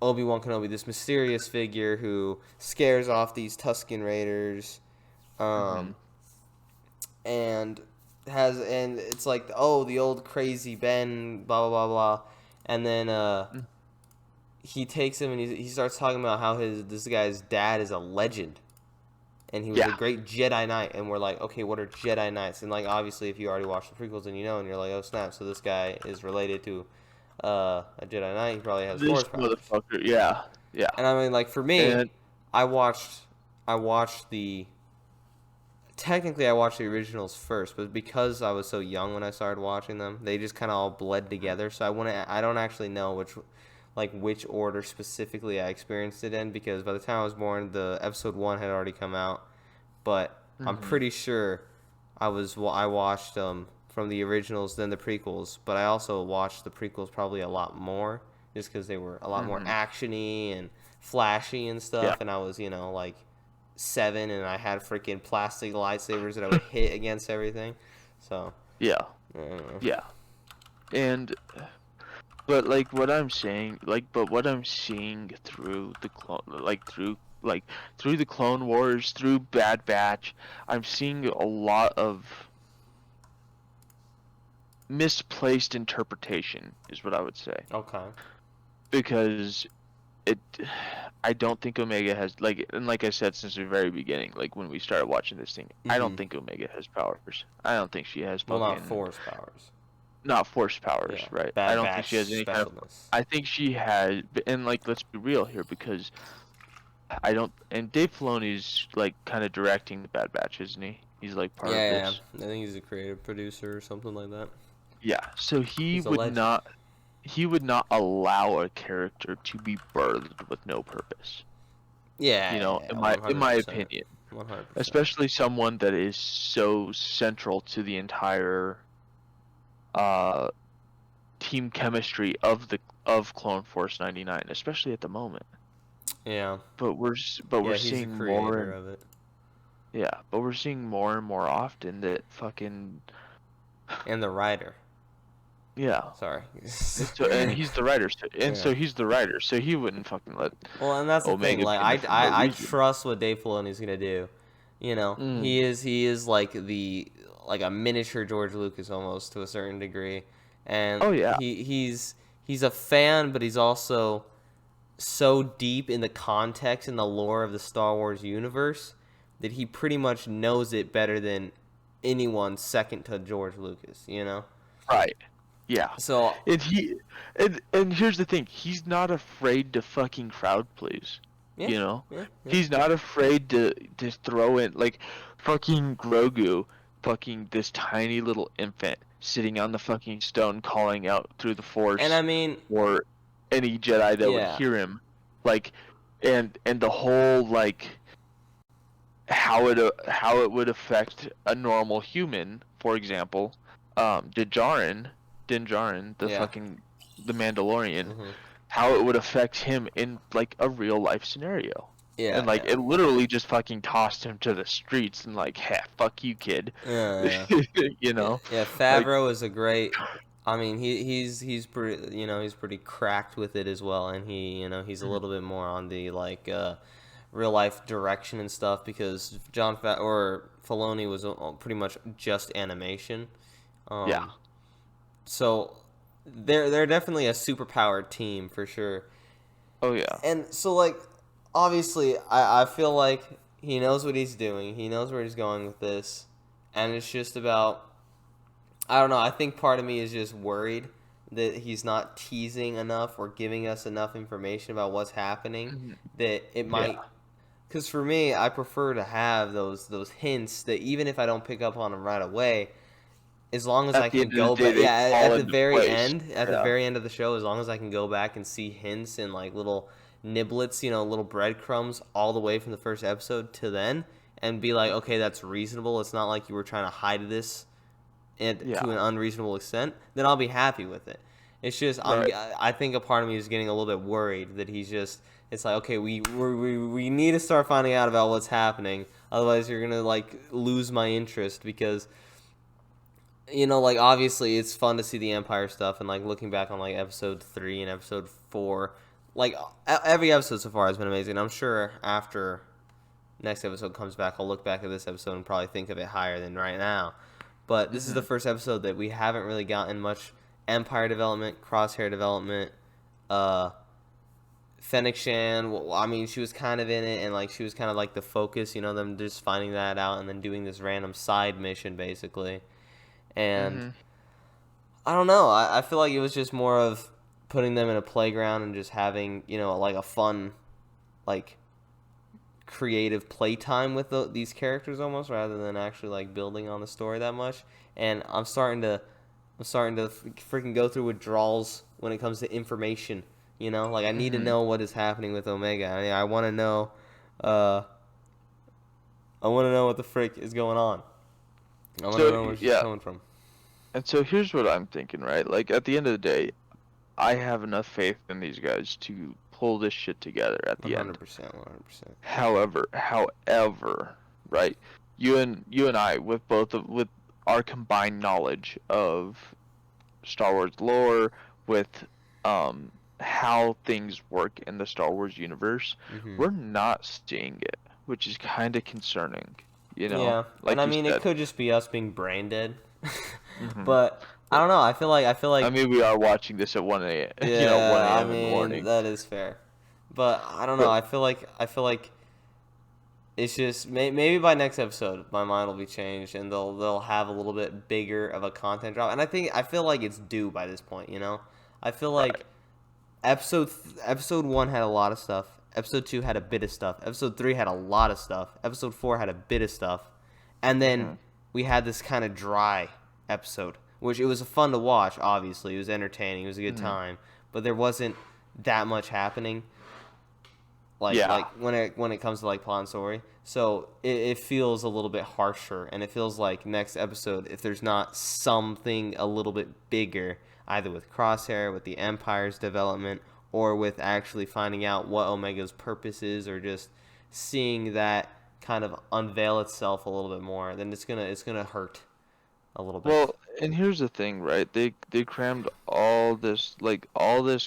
Obi-Wan Kenobi, this mysterious figure who scares off these Tusken Raiders, mhm, um, and and it's like, oh, the old crazy Ben, blah blah blah blah, and then mm, he takes him and he starts talking about how this guy's dad is a legend and he was a yeah, great Jedi Knight, and we're like, okay, what are Jedi Knights? And like, obviously, if you already watched the prequels and and you're like, oh snap, so this guy is related to a Jedi Knight. He probably has this Force powers. motherfucker, yeah, yeah, And I mean, like for me, and I watched I watched the technically I watched the originals first, but because I was so young when I started watching them, they just kind of all bled together. So I don't actually know which order specifically I experienced it in because by the time I was born, the episode 1 had already come out, but I'm mhm, pretty sure I watched from the originals then the prequels, but I also watched the prequels probably a lot more just because they were a lot more mhm, actiony and flashy and yeah, stuff, and I was like 7 and I had freaking plastic lightsabers that I would hit against everything. So yeah, I don't know. yeah, and but like what I'm seeing through the through the Clone Wars, through Bad Batch, I'm seeing a lot of misplaced interpretation, is what I would say. Okay. Because it. I don't think Omega has and like I said since the very beginning, like when we started watching this thing, I don't think Omega has powers. I don't think she has Well, not fucking force powers. not force powers, Yeah, right? I Bad don't think she Batch has any kind of. specialness. I think she has, and like let's be real here because I don't. And Dave Filoni's like kind of directing the Bad Batch, isn't he? He's like part of Yeah, this. I think he's a creative producer or something like that. Yeah. So he He's a would legend. not. He would not allow a character to be birthed with no purpose. Yeah, You know, yeah, in my 100%. opinion, 100%. especially someone that is so central to the entire uh team chemistry of Clone Force 99, especially at the moment. Yeah. But we're He's the seeing more creator and of it. yeah, but we're seeing more and more often that fucking And the writer. yeah. Sorry. And he's the writer, so Yeah. he's the writer, so he wouldn't fucking let Well, and that's the thing. Omega Like, be in it for no I reason. trust what Dave Filoni's gonna do. You know, Mm, he is like like a miniature George Lucas almost to a certain degree, and oh yeah, he's a fan, but he's also so deep in the context and the lore of the Star Wars universe that he pretty much knows it better than anyone second to George Lucas. You know, right. Yeah. so And and here's the thing, he's not afraid to fucking crowd please. yeah, You know? yeah, yeah. He's not afraid to throw in like fucking Grogu, fucking this tiny little infant sitting on the fucking stone calling out through the And I force mean, or any Jedi that would yeah. hear him. Like and the whole like how it would affect a normal human, for example, Din Djarin, Yeah. the Mandalorian, Hmm. how it would affect him in like a real life scenario. Yeah, And like yeah. it literally just fucking tossed him to the streets and like, "Hey, fuck you, kid." Yeah, You yeah. know? Yeah, Like Favreau is a great. I mean, he's pretty, he's pretty cracked with it as well, and he's a mhm, little bit more on the like real life direction and stuff because or Filoni was pretty much just animation. yeah. Um, so they're definitely a superpowered team for sure. Oh yeah. And so, like, obviously, I feel like he knows what he's doing. He knows where he's going with this. And it's just about, I don't know, I think part of me is just worried that he's not teasing enough or giving us enough information about what's happening Mhm. that it Yeah. might. Because for me, I prefer to have those hints that even if I don't pick up on them right away, as long as I At the can end of the go day back, they yeah, fall into place. at the Yeah. very end of the show, as long as I can go back and see hints and like little niblets, little breadcrumbs all the way from the first episode to then, and be like, okay, that's reasonable. It's not like you were trying to hide this Yeah. to an unreasonable extent. Then I'll be happy with it. It's just Right. I think a part of me is getting a little bit worried that he's just. It's like, okay, we need to start finding out about what's happening. Otherwise, you're gonna like lose my interest because like obviously it's fun to see the Empire stuff and like looking back on like episode 3 and episode 4, like every episode so far has been amazing. I'm sure after next episode comes back, I'll look back at this episode and probably think of it higher than right now. But this is the Mhm. first episode that we haven't really gotten much Empire development, Crosshair development. uh Fennec Shan, well, I mean, she was kind of in it, and like she was kind of like the focus, them just finding that out and then doing this random side mission basically. And Mhm. I don't know. I feel like it was just more of putting them in a playground and just having, like a fun, like creative playtime with these characters almost rather than actually like building on the story that much. And I'm starting to freaking go through withdrawals when it comes to information. Like I need to Mhm. know what is happening with Omega. I want to know, uh, I want to know what the frick is going on. I want to So know where she's yeah, coming from. and so here's what I'm thinking, right? Like at the end of the day, I have enough faith in these guys to pull this shit together at One the hundred end. percent. 100%. However, right? You and I with our combined knowledge of Star Wars lore, with how things work in the Star Wars universe, Mhm. we're not seeing it, which is kind of concerning, Yeah, and like I you mean, it said. could just be us being brain dead, Hmm. but I don't know. I feel I like, mean, we are watching this at 1 a.m., yeah. 1 I a.m. in the mean, morning. that is fair. But I don't know. But I feel like it's just maybe by next episode my mind will be changed and they'll have a little bit bigger of a content drop. And I feel like it's due by this point. I feel right. like episode 1 had a lot of stuff. Episode 2 had a bit of stuff. Episode 3 had a lot of stuff. Episode 4 had a bit of stuff. And then Hmm. we had this kind of dry episode, which it was fun to watch, obviously. It was entertaining. It was a good Hmm. time. But there wasn't that much happening Yeah. like when it comes to like plot and story. So it feels a little bit harsher, and it feels like next episode, if there's not something a little bit bigger, either with Crosshair, with the Empire's development, or with actually finding out what Omega's purpose is, or just seeing that kind of unveil itself a little bit more, then it's gonna hurt a little bit. Well, and here's the thing, right? They crammed all this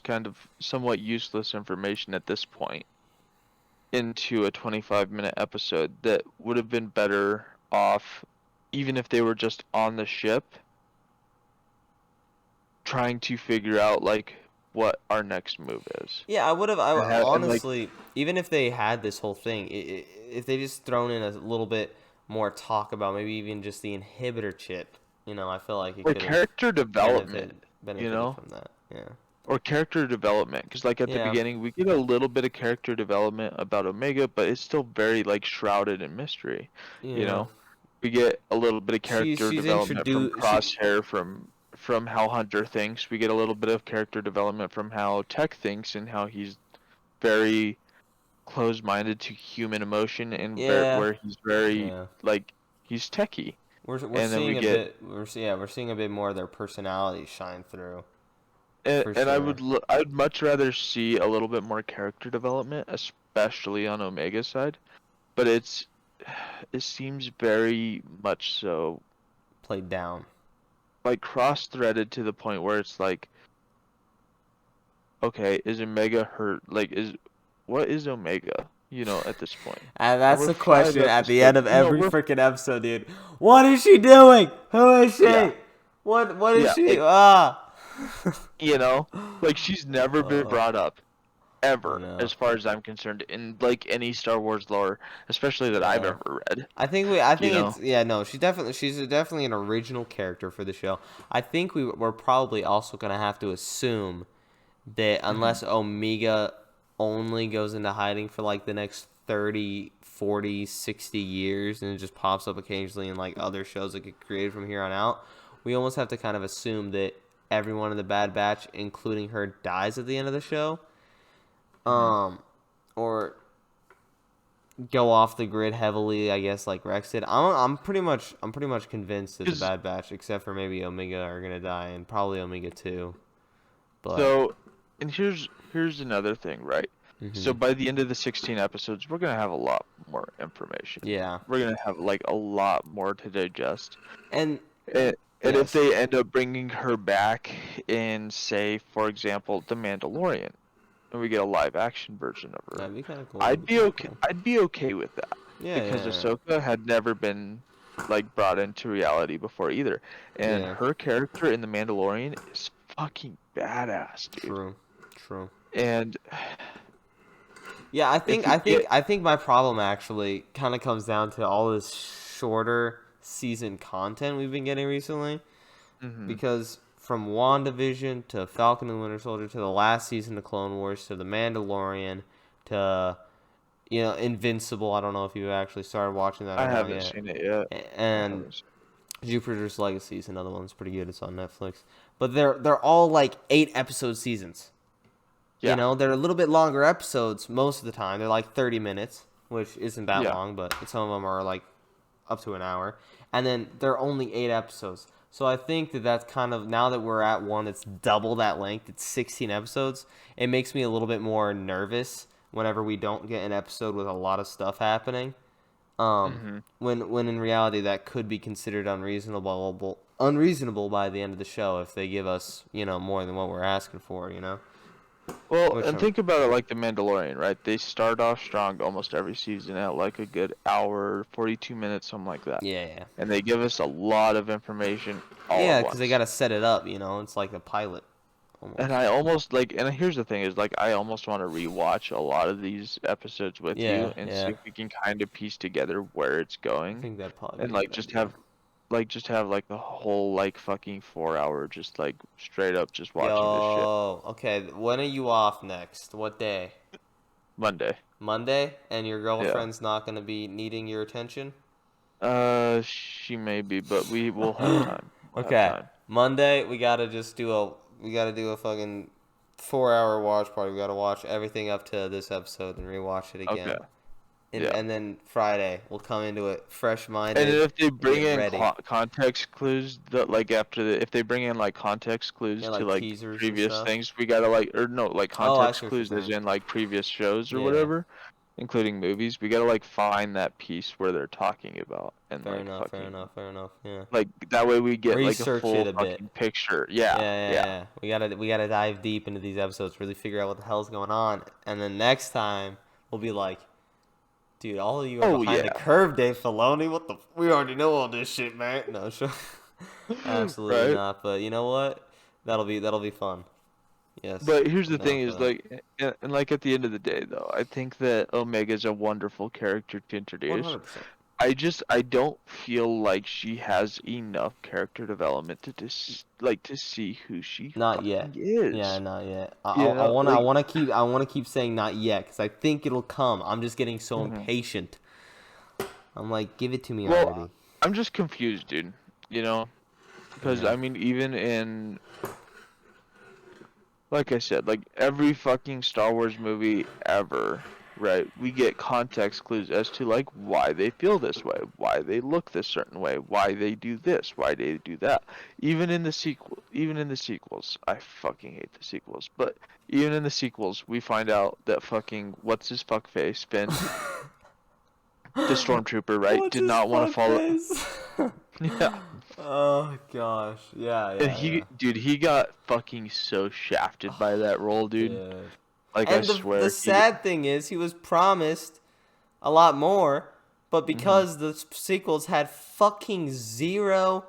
kind of somewhat useless information at this point into a 25-minute episode that would have been better off even if they were just on the ship trying to figure out like what our next move is. Yeah, I would have. And like Honestly, even if they had this whole thing, if they just thrown in a little bit more talk about maybe even just the inhibitor chip, I feel like it or could have character development, you benefited know? from that. Yeah. Or character development, because like at the Yeah. beginning we get a little bit of character development about Omega, but it's still very like shrouded in mystery, you Yeah. know. We get a little bit of character She's development from introduced. Crosshair, from how Hunter thinks. We get a little bit of character development from how Tech thinks and how he's very closed-minded to human emotion and Yeah. where he's very Yeah. like he's techie. We're And then we seeing a get bit. We're seeing a bit more of their personality shine through and, for and sure. I would much rather see a little bit more character development, especially on Omega's side. But it seems very much so Played down. like cross-threaded to the point where it's like, okay, is Omega hurt? Like, what is Omega? At this point. And And that's we're the five question at the end episodes. of every We're freaking episode, dude. What is she doing? Who is yeah, she? What is yeah. she? Ah. Like she's never been Uh, brought up I ever, know. as far as I'm concerned, in like any Star Wars lore, especially that I've Yeah. ever read. I You think know. it's yeah, no, she's definitely an original character for the show. I think we're probably also gonna have to assume that Hmm. unless Omega only goes into hiding for like the next 30, 40, 60 years and it just pops up occasionally in like other shows that get created from here on out, we almost have to kind of assume that everyone in the Bad Batch, including her, dies at the end of the show. Hmm. Or go off the grid heavily, I guess, like Rex did. I'm pretty much convinced that the Because Bad Batch, except for maybe Omega, are gonna die, and probably Omega too. But so, and here's another thing, right? So hmm by the end of the 16 episodes, we're gonna have a lot more information. yeah, We're gonna have like a lot more to digest. and And if yes, they end up bringing her back in, say, for example, The Mandalorian, and we get a live action version of her, that'd be kind of cool. I'd be okay. I'd be okay with that Yeah, because yeah, Ahsoka had never been like brought into reality before either, and yeah. her character in The Mandalorian is fucking badass, dude. True, true. And Yeah, if we get, I think my problem actually kind of comes down to all this shorter season content we've been getting recently. hmm Because from WandaVision to Falcon and Winter Soldier to the last season of Clone Wars to The Mandalorian to Invincible. I don't know if you actually started watching that I or not haven't yet. seen it yet. I And haven't. Jupiter's Legacy is another one that's pretty good. It's on Netflix. But they're all like 8 episode seasons. Yeah, They're a little bit longer episodes most of the time. They're like 30 minutes, which isn't that yeah. long, but some of them are like up to an hour. And then they're only 8 episodes. So I think that's kind of, now that we're at one that's double that length, it's 16 episodes, it makes me a little bit more nervous whenever we don't get an episode with a lot of stuff happening. hmm When in reality that could be considered unreasonable by the end of the show if they give us, more than what we're asking for. Well, Which and think about it like The Mandalorian, right? They start off strong almost every season at like a good hour, 42 minutes, something like that. yeah, yeah. And they give us a lot of information all Yeah, at because they once. got to set it up, It's like a pilot And I almost and here's the thing is I almost want to rewatch a lot of these episodes with Yeah, you and yeah. see if we can kind of piece together where it's I going, think that'd probably and be a good idea. just have a whole fucking 4 hour just straight up just watching this shit. Yo, okay. When are you off next? What day? Monday. Monday? And your Yeah. girlfriend's not gonna be needing your attention? She may be, but we will have time. We'll have Okay. time. Monday, we gotta do a fucking 4 hour watch party. We gotta watch everything up to this episode and rewatch it Okay. again. Yeah. And then Friday, we'll come into it fresh And minded then if they and bring get in ready. context clues that if they bring in context clues Yeah, to like teasers and previous stuff. things, we gotta or no Oh, I context see what you're clues as saying. in previous shows or Yeah. whatever, including movies. We gotta find that piece where they're talking about and Fair enough, fair fucking enough, fair enough. Yeah. that way we get a Research it full a bit. fucking picture. Yeah, Yeah, yeah, yeah. yeah. We gotta dive deep into these episodes, really figure out what the hell's going on, and then next time we'll be like, dude, all of you are Oh behind the yeah. curve, Dave Filoni. What the? We already know all this shit, man. No, sure, absolutely Right. not. But you know what? That'll be fun. Yes, But here's I'm the down thing for is that. and at the end of the day though, I think that Omega's a wonderful character to introduce. 100%. I don't feel like she has enough character development to to see who she Not fucking yet. Yeah, is. not yet. I, I, You I know, wanna, I wanna keep, I wanna keep saying not yet because I think it'll come. I'm just getting so Mhm. impatient. I'm like, give it to me Well, already. I'm just confused, dude. You know, because Yeah. I mean, even in like I said, every fucking Star Wars movie ever, right? We get context clues as to why they feel this way, why they look this certain way, why they do this, why they do that. Even in the sequels, I fucking hate the sequels, but even in the sequels, we find out that fucking what's his fuck face, Finn, the stormtrooper, right, What's did his not want to fuck follow. face? Yeah. Oh gosh. Yeah, And yeah, yeah. he got fucking so shafted by that role, dude. Dude. I And the swear, he. sad thing is, he was promised a lot more, but Mhm. because the sequels had fucking zero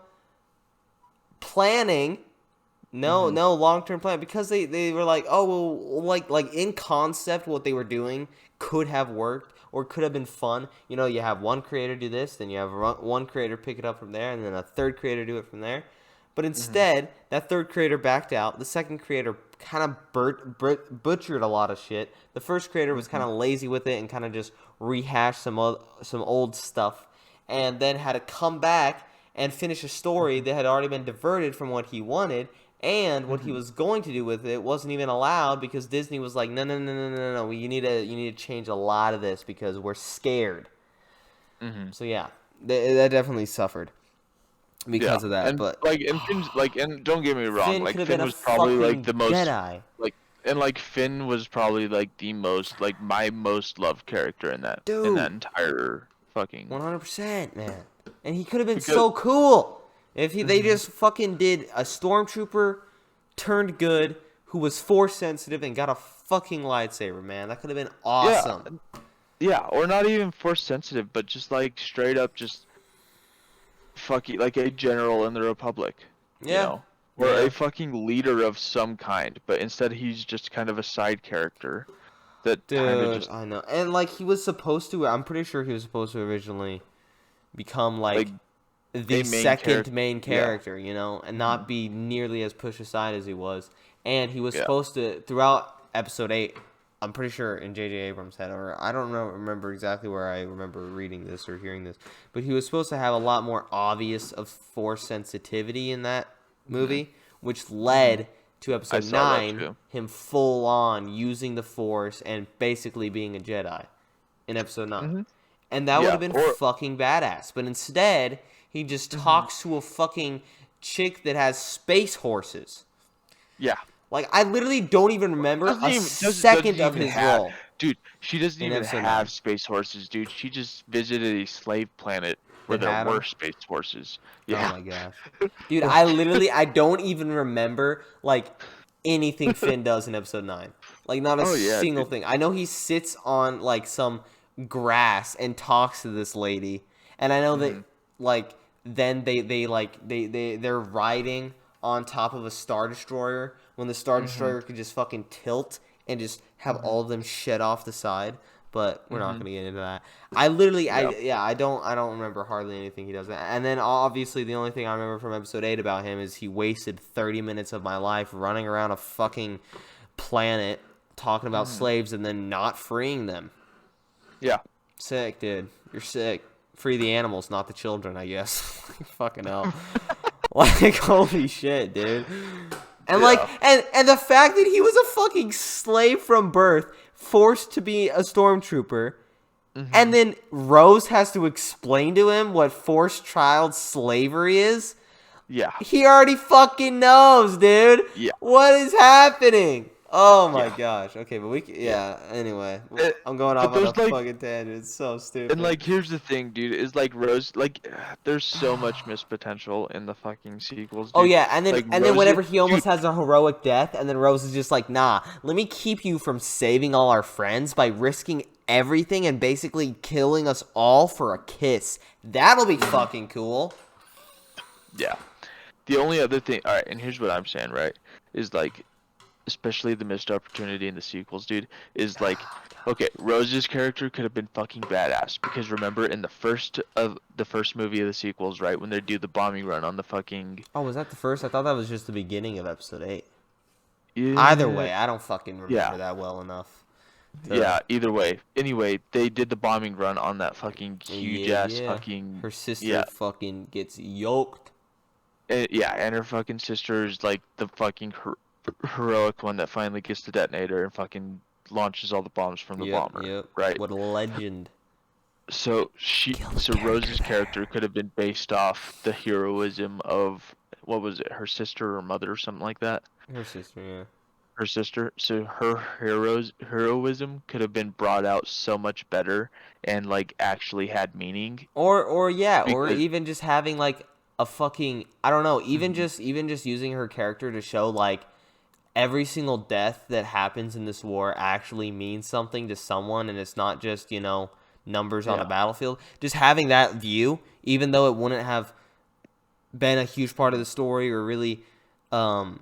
planning, Mhm. no long-term plan, because they were like, oh well, like in concept, what they were doing could have worked or could have been fun. You know, you have one creator do this, then you have one creator pick it up from there, and then a third creator do it from there. But Mhm. instead, that third creator backed out. The second creator kind of butchered a lot of shit. The first creator was kind Mhm. of lazy with it and kind of just rehashed some old stuff, and then had to come back and finish a story Mhm. that had already been diverted from what he wanted. And what he Mhm. was going to do with it wasn't even allowed because Disney was like, no, no, no, no, no, no. You need to change a lot of this because we're scared. Mhm. So yeah, that definitely suffered Yeah, because of that. and But and Finn's and don't get me wrong, Finn could have been Finn a was probably fucking the most Jedi. and Finn was probably the most my most loved character in that Dude, entire fucking 100%, man. And he could have been because. so cool if they Mhm. just fucking did a stormtrooper turned good who was force sensitive and got a fucking lightsaber, man. That could have been Yeah, awesome. yeah, or not even force sensitive, but just straight up just fucking a general in the Republic, you Yeah. know, or a Yeah. fucking leader of some kind, but instead he's just kind of a side character that kind of Dude, just I know. And like he was supposed to, I'm pretty sure he was supposed to originally become like like the a main second character. main Yeah. character, you know, and Hmm. not be nearly as pushed aside as he was. And he was Yeah. supposed to throughout episode 8, I'm pretty sure in J.J. Abrams head, or I don't remember exactly where I remember reading this or hearing this, but he was supposed to have a lot more obvious of force sensitivity in that Hmm. movie, which Hmm. led to I episode saw that 9 too. him full on using the force and basically being a Jedi in episode 9. Hmm. And that would Yeah. have been Or. fucking badass. But instead, he just Hmm. talks to a fucking chick that has space horses. Yeah. Like, I literally don't even remember a Doesn't second of even his have, role dude. She doesn't in even episode have 9. space horses, dude. She just visited a slave planet where That there had were him. space horses. Oh Yeah. my gosh. Dude, Like. I don't even remember, like, anything Finn does in episode 9. Like, not a Oh yeah, single dude. thing. I know he sits on, like, some grass and talks to this lady. And I know that, Hmm. like, then they're riding on top of a Star Destroyer when the Star Destroyer could just fucking tilt and just have all of them shed off the side. But we're not gonna get into that. I literally, I don't remember hardly anything he does. And then obviously the only thing I remember from episode 8 about him is he wasted 30 minutes of my life running around a fucking planet talking about slaves and then not freeing them. Yeah. Sick, dude. You're sick. Free the animals, not the children, I guess. Fucking hell. Like, holy shit, dude. And and the fact that he was a fucking slave from birth, forced to be a stormtrooper, and then Rose has to explain to him what forced child slavery is. Yeah. He already fucking knows, dude. Yeah. What is happening? Oh my gosh. Okay, but anyway. I'm going off on a fucking tangent. It's so stupid. And like, here's the thing, dude, is like Rose, like, there's so much missed potential in the fucking sequels, dude. Oh yeah, and then like, then whenever he almost has a heroic death, and then Rose is just like, nah, let me keep you from saving all our friends by risking everything and basically killing us all for a kiss. That'll be fucking cool. Yeah. The only other thing, alright, and here's what I'm saying, right, is like, especially the missed opportunity in the sequels, dude, is like, okay, Rose's character could have been fucking badass, because remember in the first movie of the sequels, right, when they do the bombing run on the fucking... Oh, was that the first? I thought that was just the beginning of episode 8. Yeah. Either way, I don't fucking remember that well enough. Yeah, either way. Anyway, they did the bombing run on that fucking huge-ass fucking... Her sister fucking gets yoked. And her fucking sister's like the fucking... heroic one that finally gets the detonator and fucking launches all the bombs from the bomber, right? What a legend. So Rose's character could have been based off the heroism of, what was it, her sister or mother or something like that? Her sister, yeah. Her sister. So her heroism could have been brought out so much better and like actually had meaning. Or even just having like a fucking, I don't know, even just using her character to show like every single death that happens in this war actually means something to someone, and it's not just, numbers on a battlefield. Just having that view, even though it wouldn't have been a huge part of the story or really, I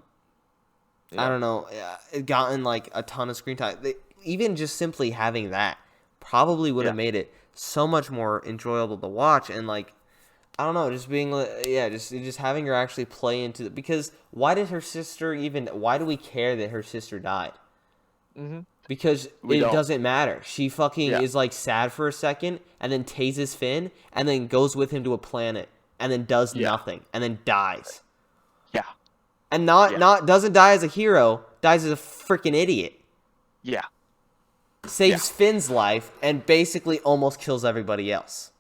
don't know, gotten like a ton of screen time. Even just simply having that probably would have made it so much more enjoyable to watch, and like, I don't know, just being, just having her actually play into it. Because why do we care that her sister died? Because it doesn't matter. She fucking is, like, sad for a second, and then tases Finn, and then goes with him to a planet, and then does nothing, and then dies. Yeah. And doesn't die as a hero, dies as a freaking idiot. Yeah. Saves Finn's life, and basically almost kills everybody else.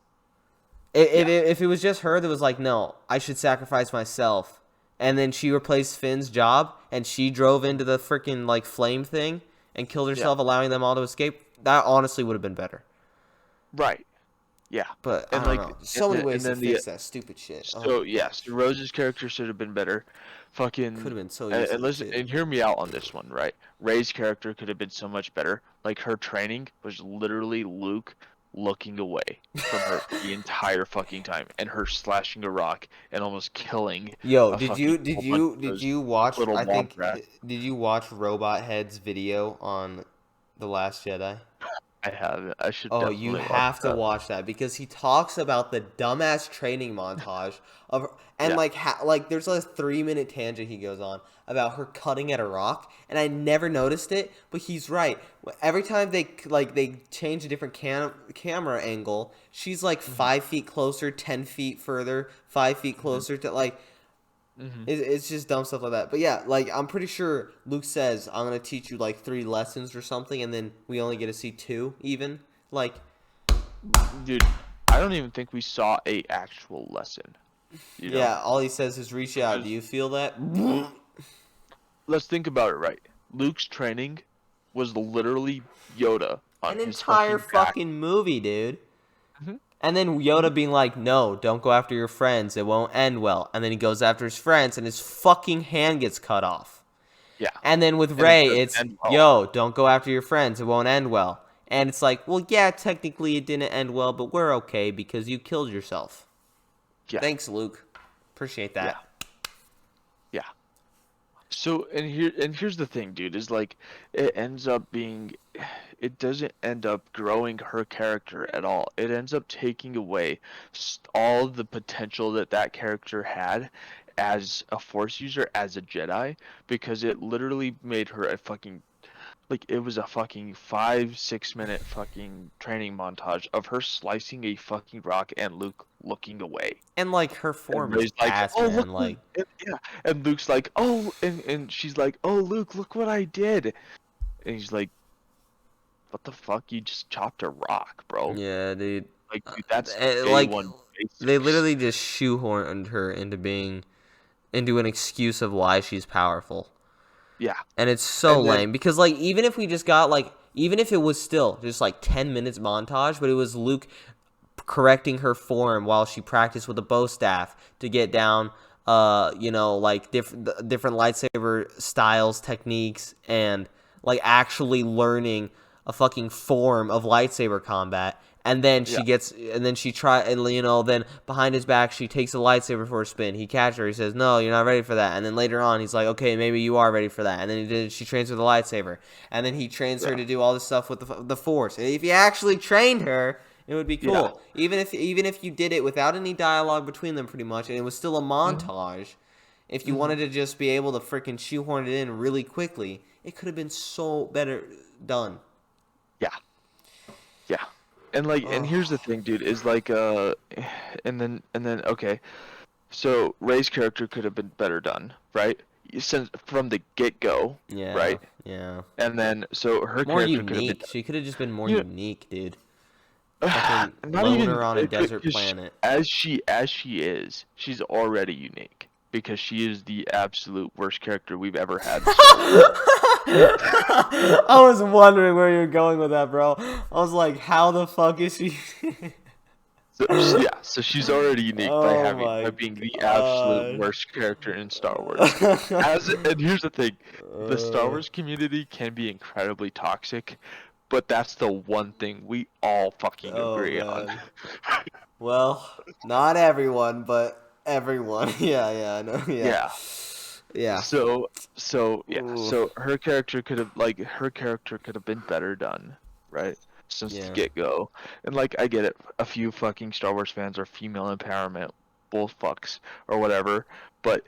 If it was just her that was like, no, I should sacrifice myself, and then she replaced Finn's job, and she drove into the freaking, like, flame thing and killed herself, allowing them all to escape, that honestly would have been better. Right. Yeah. But, I don't know. So many ways to fix that stupid shit. So, so Rose's character should have been better. Fucking... Could have been so easy. And listen, and hear me out on this one, right? Rey's character could have been so much better. Like, her training was literally Luke looking away from her the entire fucking time, and her slashing a rock and almost killing. Yo, did you watch? I think did you watch Robot Head's video on The Last Jedi? I haven't. I should. Oh, you have to watch that, because he talks about the dumbass training montage of, and like there's a 3-minute tangent he goes on about her cutting at a rock, and I never noticed it, but he's right. Every time they change a different camera angle, she's like 5 feet closer, 10 feet further, 5 feet closer to like. It's just dumb stuff like that. But yeah, like, I'm pretty sure Luke says, I'm going to teach you like 3 lessons or something, and then we only get to see 2 even. Like, dude, I don't even think we saw a actual lesson. You know? Yeah, all he says is reach out. Do you feel that? Let's think about it, right? Luke's training was literally Yoda on an his entire fucking back. movie, dude. And then Yoda being like, no, don't go after your friends. It won't end well. And then he goes after his friends, and his fucking hand gets cut off. Yeah. And then with Rey, it's, yo, don't go after your friends. It won't end well. And it's like, well, yeah, technically it didn't end well, but we're okay because you killed yourself. Yeah. Thanks, Luke. Appreciate that. Yeah. So here's the thing, dude, is like it ends up being it doesn't end up growing her character at all. It ends up taking away all the potential that that character had as a Force user, as a Jedi, because it literally made her a fucking like it was a fucking 5-6 minute fucking training montage of her slicing a fucking rock and Luke looking away. And like her And form is Ray's like, ass, "Oh, look man. what," Like, and, yeah, and Luke's like, "Oh," and she's like, "Oh, Luke, look what I did," and he's like, "What the fuck? You just chopped a rock, bro. yeah, dude. Like, dude, that's day Like one they basics." literally just shoehorned her into an excuse of why she's powerful. Yeah, And it's so and then lame because like even if we just got like even if it was still just like 10 minutes montage, but it was Luke correcting her form while she practiced with a bow staff to get down like different lightsaber styles, techniques, and like actually learning a fucking form of lightsaber combat. And then yeah, then behind his back, she takes a lightsaber for a spin. He catches her. He says, "No, you're not ready for that." And then later on, he's like, "Okay, maybe you are ready for that." And then she trains with the lightsaber. And then he trains her yeah, to do all this stuff with the Force. And if he actually trained her, it would be yeah. cool. Even if you did it without any dialogue between them, pretty much, and it was still a Hmm. montage. If you Hmm. wanted to just be able to freaking shoehorn it in really quickly, it could have been so better done. Yeah, yeah. And like, and here's the Oh, thing, dude, is like, and then okay. So Ray's character could have been better done, right? Since from the get-go, yeah, right? yeah. And then so her More character could have been unique. She could have just been more you unique, dude. know, Fucking not even loner on a desert because planet. as she is, she's already unique because she is the absolute worst character we've ever had in Star Wars. I was wondering where you're going with that, bro. I was like, how the fuck is she? Yeah, so she's already unique by Oh having my by being the absolute god. worst character in Star Wars. And here's the thing, the Star Wars community can be incredibly toxic, but that's the one thing we all fucking Oh agree on. man. Well, not everyone, but everyone. Yeah, yeah, I know. Yeah. Yeah. Yeah. So Ooh. so her character could have been better done, right? Since the Yeah. get-go. And like I get it, a few fucking Star Wars fans are female empowerment both fucks or whatever, but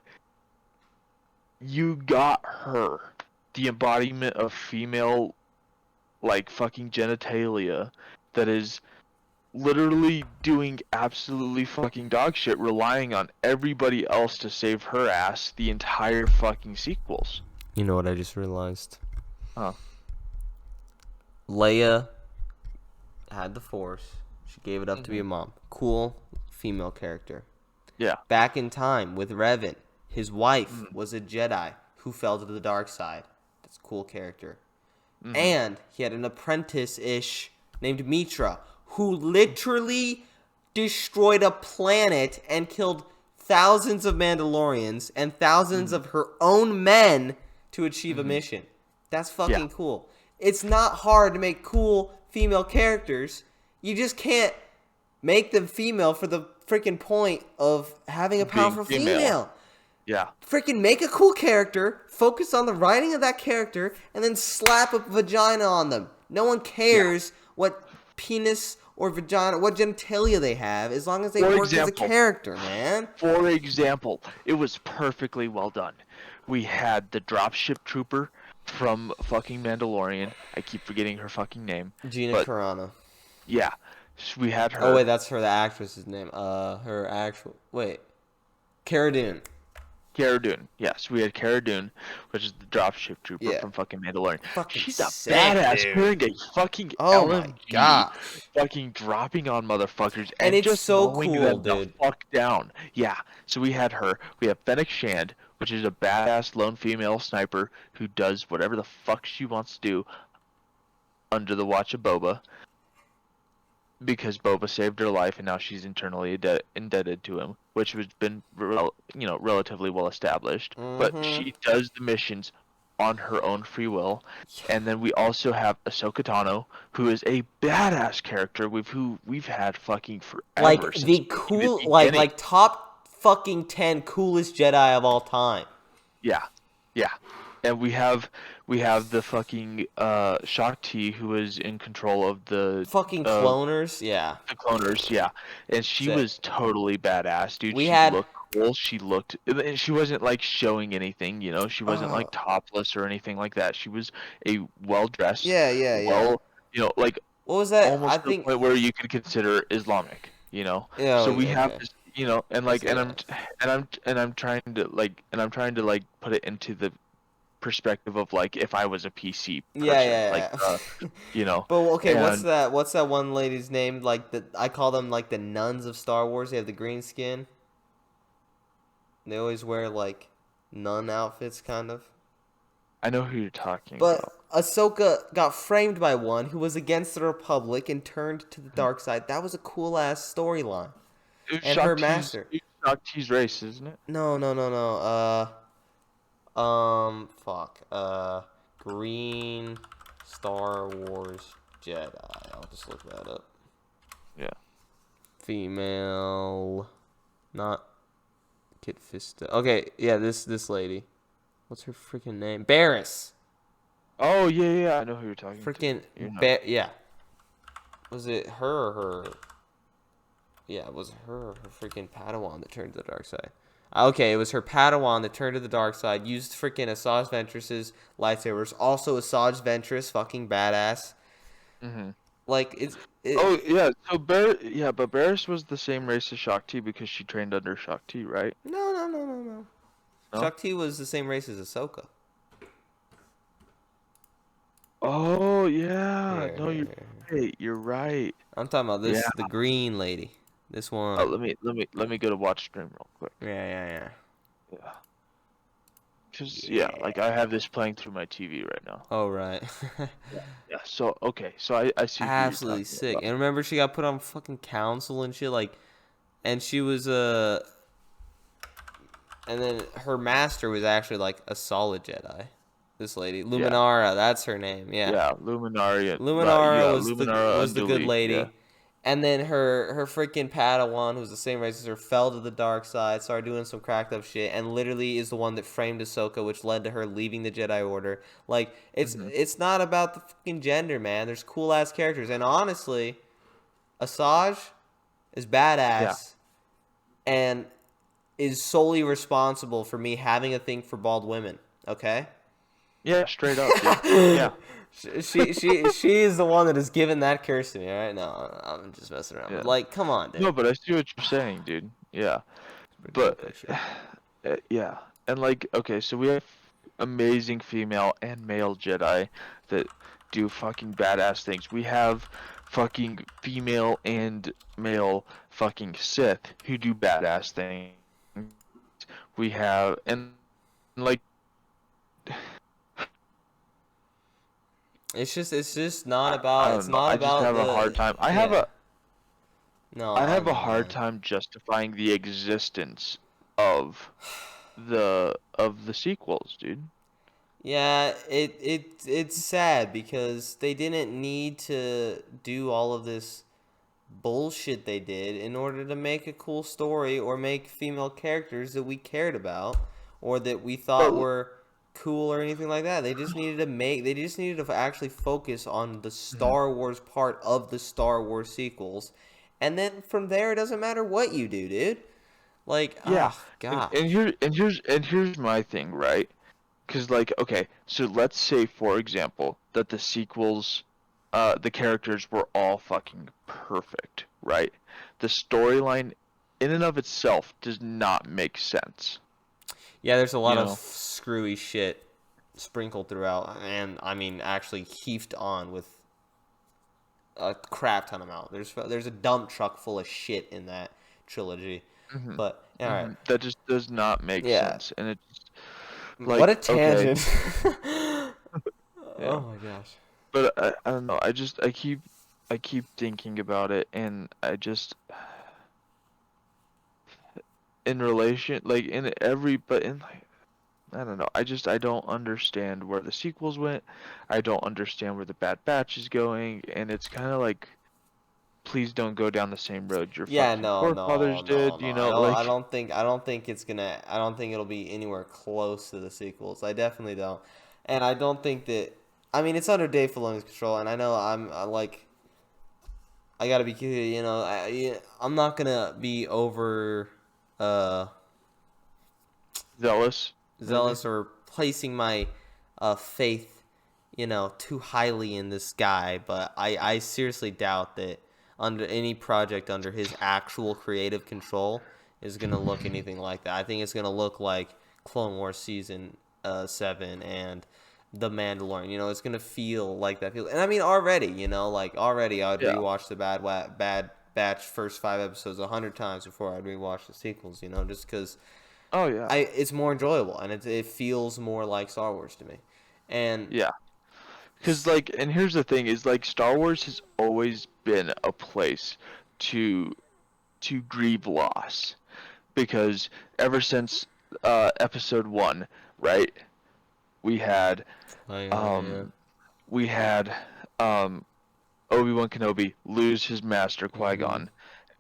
you got her, the embodiment of female like fucking genitalia that is literally doing absolutely fucking dog shit, relying on everybody else to save her ass the entire fucking sequels. You know what I just realized? Huh. Leia had the Force. She gave it up to be Hmm. a mom. Cool female character. Yeah. Back in time with Revan, his wife Mm-hmm. was a Jedi who fell to the dark side. That's a cool character. Mm-hmm. And he had an apprentice-ish named Mitra who literally destroyed a planet and killed thousands of Mandalorians and thousands Mm-hmm. of her own men to achieve a Mm-hmm. mission. That's Yeah. fucking cool. It's not hard to make cool female characters. You just can't make them female for the freaking point of having a Being powerful female. female. Yeah. Freaking make a cool character, focus on the writing of that character, and then slap a vagina on them. No one cares what penis or vagina, what genitalia they have, as long as they For work as a example, character, man. For example, it was perfectly well done. We had the dropship trooper from fucking Mandalorian. I keep forgetting her fucking name, Gina but Carano. yeah, we had Oh her. wait, that's her, the actress's name. Her actual Cara Dune. Cara Dune. Yes, we had Cara Dune, which is the dropship trooper Yeah. from fucking Mandalorian. Fucking She's a sick, badass dude. carrying a fucking Oh my LMG, gosh. fucking dropping on motherfuckers And and it's just so mowing cool, them the dude. fuck down. Yeah, so we had her. We have Fennec Shand, which is a badass lone female sniper who does whatever the fuck she wants to do under the watch of Boba, because Boba saved her life and now she's internally indebted to him, which has been relatively well established. But Mm-hmm. she does the missions on her own free will. And then we also have Ahsoka Tano, who is a badass character who we've had fucking forever Like since the fucking the cool, beginning. like top fucking 10 coolest Jedi of all time. Yeah. Yeah. And we have the fucking Shakti who is in control of Fucking of cloners, yeah. the cloners, yeah. And she Sick. was totally badass, dude. We She had looked cool. And she wasn't like showing anything, you know. She wasn't uh like topless or anything like that. She was a well-dressed, yeah, yeah, yeah. well, you know, like What was that? I almost to the think point where you could consider Islamic, you know. oh, So we have okay. this, you know, and That's like, yeah. and I'm trying to like put it into the perspective of like if I was a PC Yeah, person, like yeah, yeah. you know, But okay, and what's that one lady's name? Like the I call them like the nuns of Star Wars. They have the green skin. They always wear like nun outfits, kind of. I know who you're talking But about. Ahsoka got framed by one who was against the Republic and turned to the dark side. That was a cool ass storyline. And her master. It was Shakti's race, isn't it? No, no, no, no. Fuck. Green Star Wars Jedi. I'll just look that up. Yeah. Female, not Kit Fisto. Okay, yeah, this lady. What's her freaking name? Barriss. Oh yeah, yeah, I know who you're talking to. Freaking You're not. yeah. Was it her or her? Yeah, it was her or her freaking Padawan that turned to the dark side. Okay, it was her Padawan that turned to the dark side. Used freaking Asajj Ventress's lightsabers. Also, Asajj Ventress, fucking badass. Hmm. Like Oh yeah, so but Barriss was the same race as Shakti because she trained under Shakti, right? No, no, no, no, no. No. Shakti was the same race as Ahsoka. Oh yeah, Here, no, here, you're here. right. You're right. I'm talking about Yeah. the green lady. This one. Let me go to watch stream real quick. Yeah, yeah, Yeah. Cause yeah. yeah, like I have this playing through my TV right now. Oh, right. Yeah. Yeah. So okay, so I see who you're Absolutely talking sick. about. And remember, she got put on fucking council and shit. Like, and she was and then her master was actually like a solid Jedi. This lady, Yeah. Luminara, that's her name. Yeah, Yeah. Luminarian. Right. Luminara Yeah. was Luminara the good Unduli. Yeah. lady, and then her freaking Padawan, who's the same race as her, fell to the dark side, started doing some cracked up shit, and literally is the one that framed Ahsoka, which led to her leaving the Jedi Order. Like Hmm. it's not about the fucking gender, man. There's cool ass characters, and honestly, Asajj is Yeah. badass, and is solely responsible for me having a thing for bald women. Okay. Yeah. Straight up, dude. Yeah. she is the one that has given that curse to me. All right, no, I'm just messing around. Yeah. But like, come on, dude. No, but I see what you're saying, dude. Yeah. Pretty cool But picture. yeah, and like okay, so we have amazing female and male Jedi that do fucking badass things. We have fucking female and male fucking Sith who do badass things. We have and like It's just not I about. It's don't know. not I just about have a the. hard time. Yeah. No, I I have a know, hard man. time justifying the existence of the sequels, dude. Yeah, it's sad because they didn't need to do all of this bullshit they did in order to make a cool story or make female characters that we cared about or that we thought But were cool or anything like that. They just needed to actually focus on the Star Wars part of the Star Wars sequels. And then from there it doesn't matter what you do, dude. Like, yeah, oh gosh. and here's my thing, right? Because like, okay, so let's say for example that the sequels, the characters were all fucking perfect, right? The storyline, in and of itself, does not make sense. Yeah, there's a You lot of know, screwy shit sprinkled throughout and I mean actually heaped on with a crap ton amount. There's a dump truck full of shit in that trilogy. hmm But all right, that just does not make yeah. sense, and it's What a like, okay, tangent. yeah, Oh my gosh. but I don't know. I keep thinking about it, and I just in relation, like in every, but in like I don't know. I don't understand where the sequels went. I don't understand where the Bad Batch is going, and it's kind of like please don't go down the same road your Yeah, fucking no, forefathers no, no, did. no. You I know, don't. I like don't think. I don't think it's gonna. I don't think it'll be anywhere close to the sequels. I definitely don't. And I don't think that. I mean, it's under Dave Filoni's control, and I know I like. I gotta be. You know, I'm not gonna be over, uh, zealous, maybe. zealous or placing my, faith, too highly in this guy. But I seriously doubt that under any project under his actual creative control is gonna look anything like that. I think it's gonna look like Clone Wars season 7 and The Mandalorian. It's gonna feel like that. And I mean, already, already I'd Yeah. rewatch the Bad Batch first 5 episodes 100 times before I'd rewatch the sequels. Just because Oh yeah. it's more enjoyable and it feels more like Star Wars to me. And Yeah. Because like, and here's the thing: is like Star Wars has always been a place to grieve loss, because ever since Episode 1, right? We had yeah. um we had um Obi-Wan Kenobi lose his master Hmm. Qui-Gon.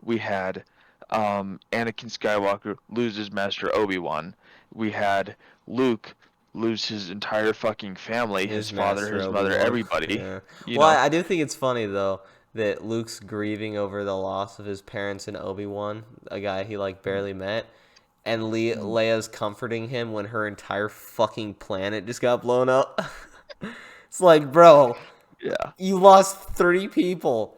We had Anakin Skywalker lose his master Obi-Wan. We had Luke lose his entire fucking family, his His father, master his mother, Obi-Wan. everybody. Yeah. You Well, know? I do think it's funny though that Luke's grieving over the loss of his parents and Obi-Wan, a guy he like barely met, and Mhm. Leia's comforting him when her entire fucking planet just got blown up. It's like, bro, Yeah. you lost 30 people.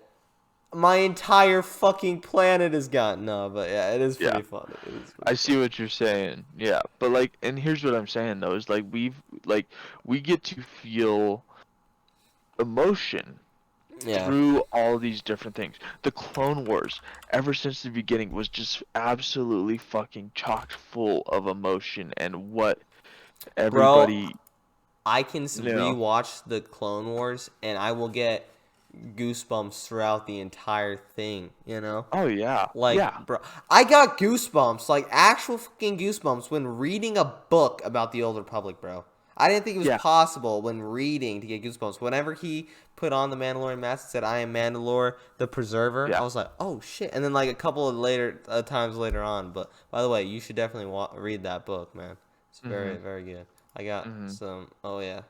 My entire fucking planet is gone. No, but yeah, it is Yeah. pretty funny. It is I pretty see funny. what you're saying. Yeah. But like, and here's what I'm saying though, is like we get to feel emotion Yeah. through all these different things. The Clone Wars, ever since the beginning, was just absolutely fucking chock full of emotion and what Bro, everybody, I can you know. rewatch the Clone Wars and I will get goosebumps throughout the entire thing. Oh yeah, Like, yeah, bro, I got goosebumps, like actual fucking goosebumps when reading a book about the Old Republic, bro. I didn't think it was yeah, possible when reading to get goosebumps. Whenever he put on the Mandalorian mask and said, "I am Mandalore, the Preserver," I yeah. was like, "Oh shit!" And then like a couple of times later on. But by the way, you should definitely read that book, man. It's very Mhm, very good. I got mhm. some. Oh yeah,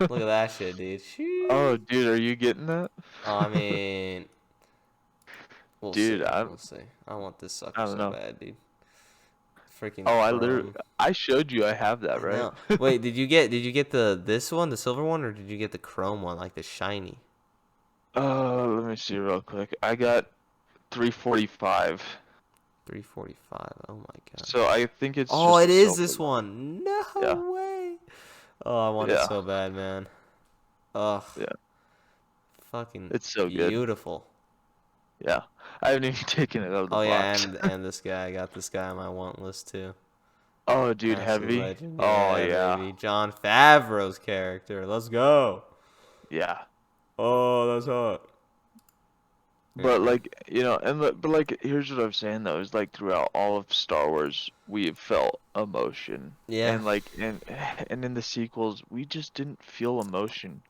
look at that shit, dude. Oh, Sheesh. dude, are you getting that? Oh, I mean, we'll Dude, see. I'm. We'll see. I want this I sucker don't so know. bad, dude. Freaking Oh, chrome. I showed you I have that, I right? know. Wait, did you get this one, the silver one, or did you get the chrome one, like the shiny? Let me see real quick. I got 345. 345. Oh my gosh. So I think it's Oh, just it the is silver this one. one. Yeah, No way. Oh, I want it yeah, so bad, man. Ugh, yeah. fucking It's so good. beautiful. Yeah. I haven't even taken it out of the Oh yeah, box. and this guy, I got this guy on my want list too. Oh, dude, Absolute heavy. legend. Oh, Yeah, yeah. baby. John Favreau's character. Let's go. Yeah. Oh, that's hot. But Yeah. like, but like, here's what I'm saying though, is like throughout all of Star Wars, we have felt emotion. Yeah. And like, and in the sequels, we just didn't feel emotion.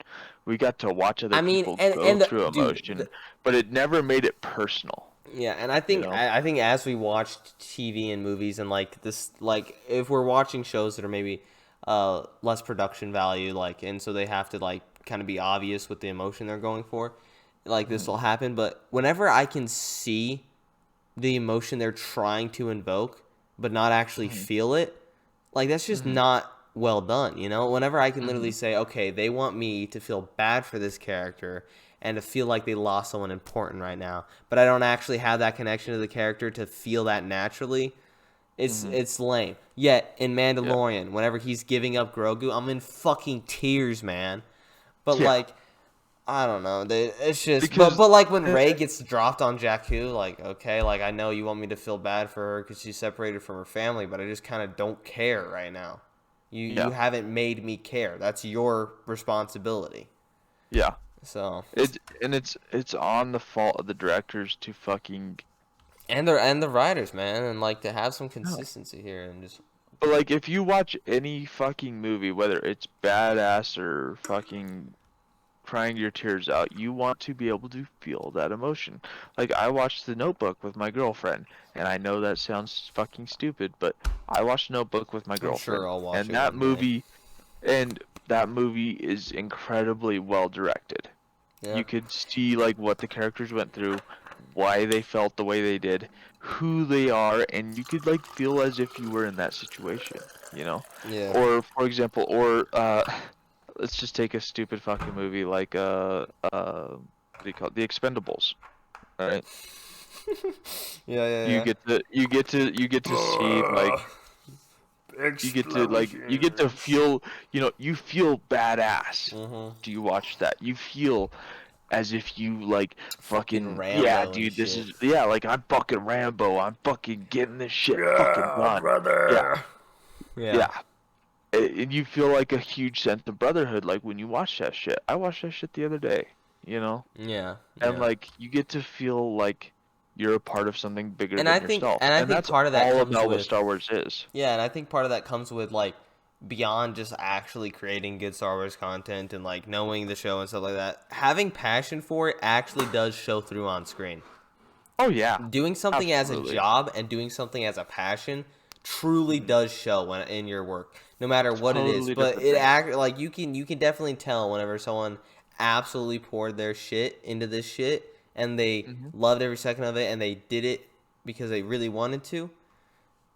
We got to watch other I mean, people and go through dude, emotion, but it never made it personal, yeah, and I you think know? I think as we watch TV and movies and like this, like if we're watching shows that are maybe less production value, like, and so they have to like kind of be obvious with the emotion they're going for, like this Mhm, will happen. But whenever I can see the emotion they're trying to invoke, but not actually mhm, feel it, like that's just mhm, not well done. Whenever I can literally mhm, say, okay, they want me to feel bad for this character and to feel like they lost someone important right now, but I don't actually have that connection to the character to feel that naturally. It's mhm. it's lame. Yet in Yeah. Mandalorian, whenever he's giving up Grogu, I'm in fucking tears, man. But Yeah. like, I don't know. It's just, but Because like when uh, Rey gets dropped on Jakku, like okay, like I know you want me to feel bad for her because she's separated from her family, but I just kind of don't care right now. You yeah. haven't made me care. That's your responsibility. Yeah. So It's on the fault of the directors to fucking. and the writers, man, and like to have some No. consistency here and just But like, if you watch any fucking movie, whether it's badass or fucking crying your tears out. You want to be able to feel that emotion. Like, I watched The Notebook with my girlfriend, and I know that sounds fucking stupid, but I watched Notebook with my I'm sure girlfriend, I'll watch and it one day. that movie is incredibly well directed. Yeah. You could see like what the characters went through, why they felt the way they did, who they are, and you could like feel as if you were in that situation, you know? Yeah. Or for example, let's just take a stupid fucking movie like what do you call it? The Expendables, right? Yeah, yeah, You get to see yeah. you get to Explosions. feel, you feel badass. Mm-hmm. Do you watch that? You feel as if you like Fucking fucking, yeah, Rambo and dude, this shit. is, yeah, like I'm fucking Rambo. I'm fucking getting this shit fucking Yeah, done. Yeah, brother. Yeah. yeah. And you feel like a huge sense of brotherhood like when you watch that shit. I watched that shit the other day, you know? Yeah. And Yeah. like you get to feel like you're a part of something bigger And than I think yourself. and I And think that's part of that all comes about what with Star Wars is. yeah, and I think part of that comes with like beyond just actually creating good Star Wars content and like knowing the show and stuff like that. Having passion for it actually does show through on screen. Oh yeah, Doing something as a absolutely. job and doing something as a passion truly does show when in your work, no matter what it is. Totally But different it thing. act like you can definitely tell whenever someone absolutely poured their shit into this shit and they Hmm. loved every second of it and they did it because they really wanted to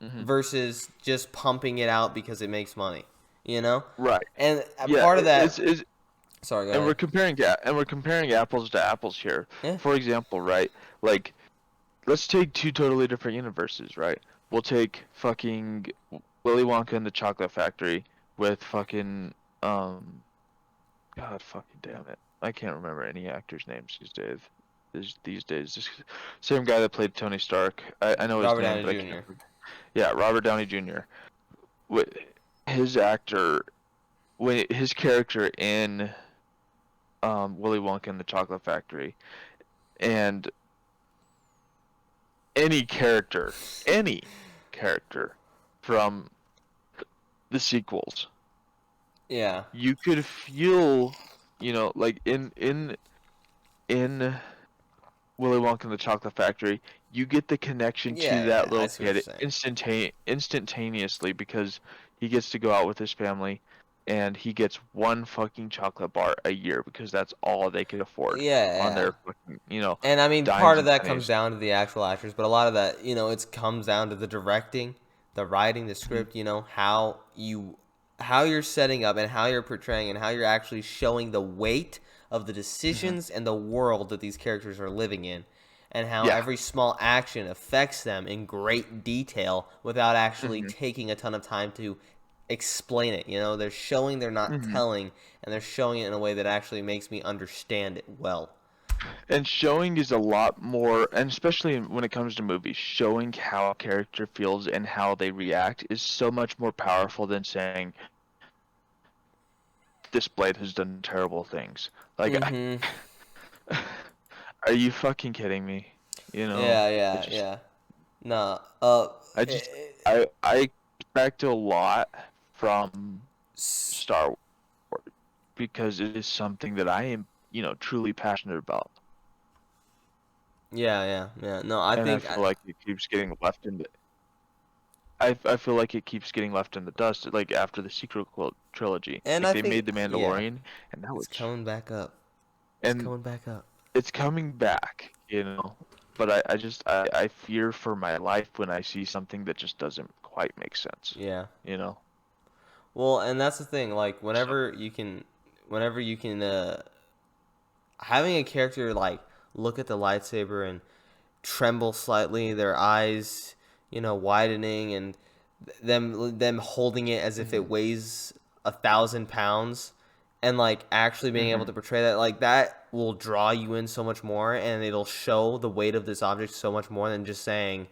Hmm. versus just pumping it out because it makes money, you know? Right. And Yeah, part of it's, that, it's sorry, go and ahead. we're comparing apples to apples here. Yeah. For example, right? Like, let's take two totally different universes, right? We'll take fucking Willy Wonka and the Chocolate Factory with fucking God fucking damn it. I can't remember any actors' names these days. These days, this same guy that played Tony Stark. I know his Robert name, Downey but I can't Jr. remember. Yeah, Robert Downey Jr. With his actor, when his character in Willy Wonka and the Chocolate Factory, and any character, any character from the sequels, Yeah. you could feel, like in Willy Wonka and the Chocolate Factory, you get the connection to Yeah, that yeah, I little see what you're kid saying. instantaneously because he gets to go out with his family and he gets one fucking chocolate bar a year because that's all they could afford Yeah, on yeah. their fucking, And I mean, part dimes of and that comes pennies. down to the actual actors, but a lot of that, it comes down to the directing, the writing, the Mhm. script. How you're setting up and how you're portraying and how you're actually showing the weight of the Mhm. decisions and the world that these characters are living in, and how Yeah. every small action affects them in great detail without actually Mhm. taking a ton of time to explain it. They're showing, they're not Mhm. telling, and they're showing it in a way that actually makes me understand it well. And showing is a lot more, and especially when it comes to movies, showing how a character feels and how they react is so much more powerful than saying this blade has done terrible things. Like, Mm-hmm. are you fucking kidding me? You know, Yeah, I yeah, just, yeah. No, I just, I expect a lot from s- Star Wars because it is something that I am, truly passionate about, yeah, yeah, yeah. No, I and I think, feel like it keeps getting left in the. I feel like it keeps getting left in the dust, like after the sequel trilogy. and Like I they think, made the yeah, Mandalorian, and that it's was, coming back up. It's and coming back up. it's coming back, But I fear for my life when I see something that just doesn't quite make sense, Yeah. you know? Well, and that's the thing. Like, So, having a character like look at the lightsaber and tremble slightly, their eyes, widening, and them holding it as if hmm it weighs 1,000 pounds, and like actually being able hmm to portray that, like that will draw you in so much more, and it'll show the weight of this object so much more than just saying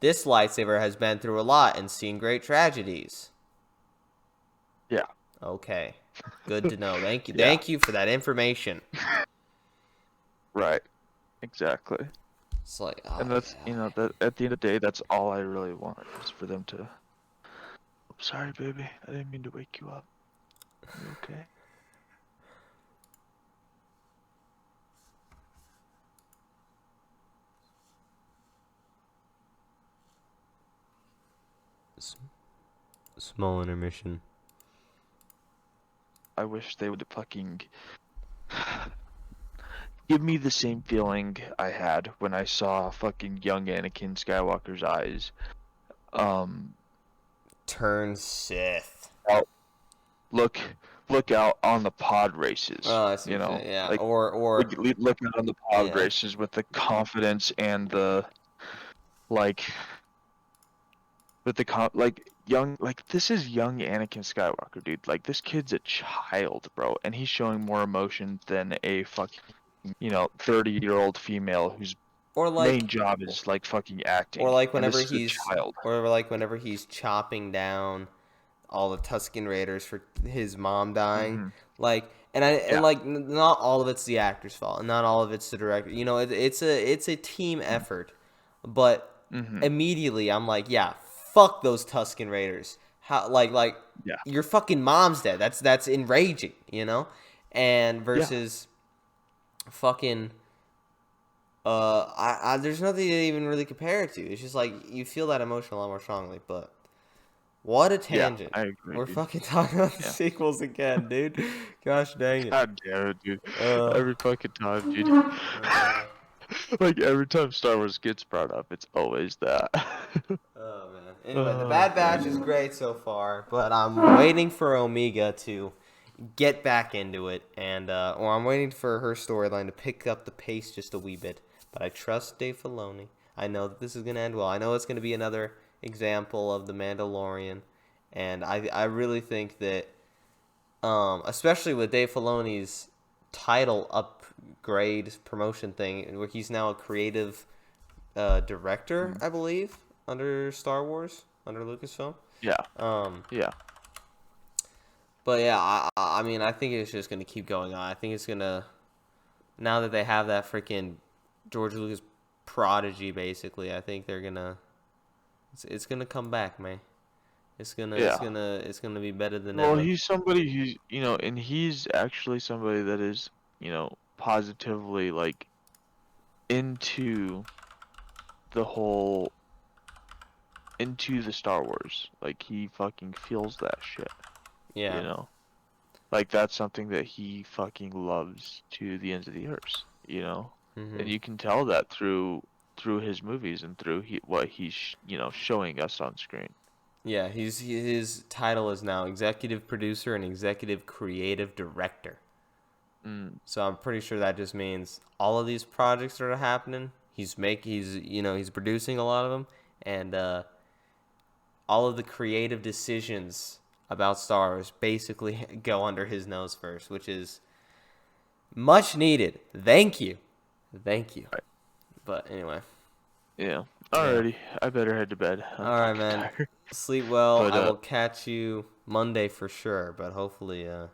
this lightsaber has been through a lot and seen great tragedies. yeah, Okay, good to know. Thank you, yeah, thank you for that information. right, exactly. It's like, oh And that's, yeah. that at the end of the day, that's all I really want is for them to. Sorry, baby, I didn't mean to wake you up. You okay? Small intermission. I wish they would fucking give me the same feeling I had when I saw fucking young Anakin Skywalker's eyes. Turn Sith. Out, look, look out on the pod races. Oh, I see You what you're know, saying. Yeah. like Or look out on the pod yeah. races with the confidence and the like, like young, like this is young Anakin Skywalker, dude. Like this kid's a child, bro, and he's showing more emotion than a fucking 30-year-old female whose Or like main job is like fucking or acting, like and whenever this is a he's child. or like whenever he's chopping down all the Tusken Raiders for his mom dying. Hmm. Like Yeah. like not all of it's the actor's fault, and not all of it's the director. You know, it's a team effort. But Hmm. immediately I'm like, yeah, fuck those Tusken Raiders. How like Yeah. your fucking mom's dead. That's enraging, you know? And Yeah. versus fucking there's nothing to even really compare it to. It's just like you feel that emotion a lot more strongly, but what a Yeah. tangent. I agree, We're dude. fucking talking about the Yeah. sequels again, dude. Gosh dang it. God damn it, dude. Uh, Every fucking time, dude. uh, Like every time Star Wars gets brought up, it's always that. oh man. Anyway, the Oh Bad Batch is man. great so far, but I'm waiting for Omega to get back into it, and or I'm waiting for her storyline to pick up the pace just a wee bit. But I trust Dave Filoni. I know that this is gonna end well. I know it's gonna be another example of the Mandalorian, and I really think that, especially with Dave Filoni's title upgrade promotion thing, where he's now a creative director, I believe, under Star Wars, under Lucasfilm. Yeah. Um, Yeah. but yeah, I mean, I think it's just gonna keep going on. I think it's gonna, now that they have that freaking George Lucas prodigy, basically, I think they're gonna, it's gonna come back, man. Yeah. It's gonna be better than Well, ever. he's somebody who's, and he's actually somebody that is, positively like into the whole, into the Star Wars. Like he fucking feels that shit, you Yeah. know? Like that's something that he fucking loves to the ends of the earth, And Mhm. you can tell that through his movies and through what he's, showing us on screen. Yeah, his title is now executive producer and executive creative director. Mm. So I'm pretty sure that just means all of these projects that are happening, he's producing a lot of them, and all of the creative decisions about Star Wars basically go under his nose first, which is much needed. Thank you. Right. But anyway, Yeah. yeah. Alrighty. I better head to bed. I'm All right, fucking man. tired. Sleep well. But I will catch you Monday for sure, but hopefully at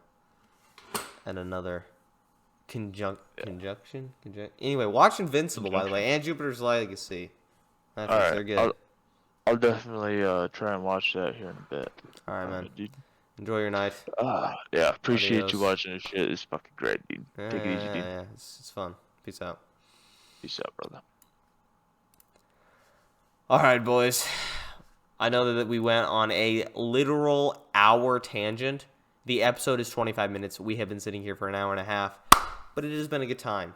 another conjunction. Anyway, watch Invincible, by the way, and Jupiter's Legacy. Netflix, alright. they're good. I'll definitely try and watch that here in a bit. All right, man. Alright, dude. Enjoy your night. Yeah, appreciate you Adios. watching this shit. It's fucking great, dude. Yeah, Take it easy, yeah, dude. yeah. It's fun. Peace out. Peace out, brother. All right, boys. I know that we went on a literal hour tangent. The episode is 25 minutes. We have been sitting here for an hour and a half, but it has been a good time.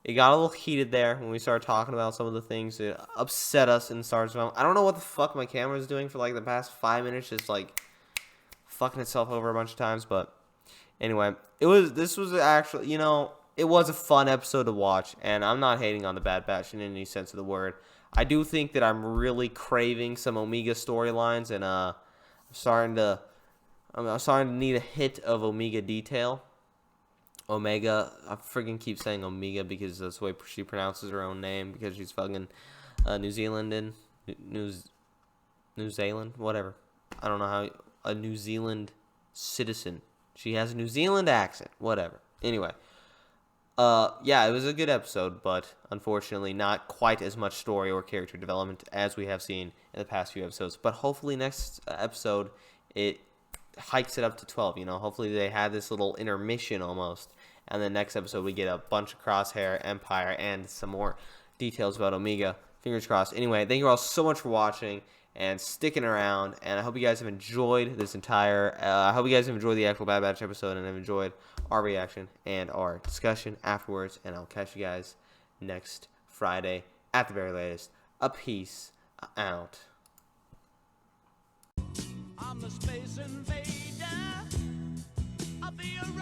It got a little heated there when we started talking about some of the things that upset us in Star Wars film. I don't know what the fuck my camera is doing for like the past 5 minutes, just like fucking itself over a bunch of times. But anyway, this was actually, it was a fun episode to watch, and I'm not hating on the Bad Batch in any sense of the word. I do think that I'm really craving some Omega storylines, and I'm starting to need a hit of Omega detail. Omega, I freaking keep saying Omega because that's the way she pronounces her own name, because she's fucking New Zealand, whatever. I don't know how, a New Zealand citizen. She has a New Zealand accent, whatever. Anyway, yeah, it was a good episode, but unfortunately not quite as much story or character development as we have seen in the past few episodes. But hopefully next episode it hikes it up to 12. Hopefully they had this little intermission almost, and the next episode we get a bunch of Crosshair, Empire, and some more details about Omega. Fingers crossed. Anyway, thank you all so much for watching, and sticking around. And I hope you guys have enjoyed this entire. I hope you guys have enjoyed the actual Bad Batch episode and have enjoyed our reaction and our discussion afterwards. And I'll catch you guys next Friday at the very latest. A peace out. I'm the space invader. I'll be around.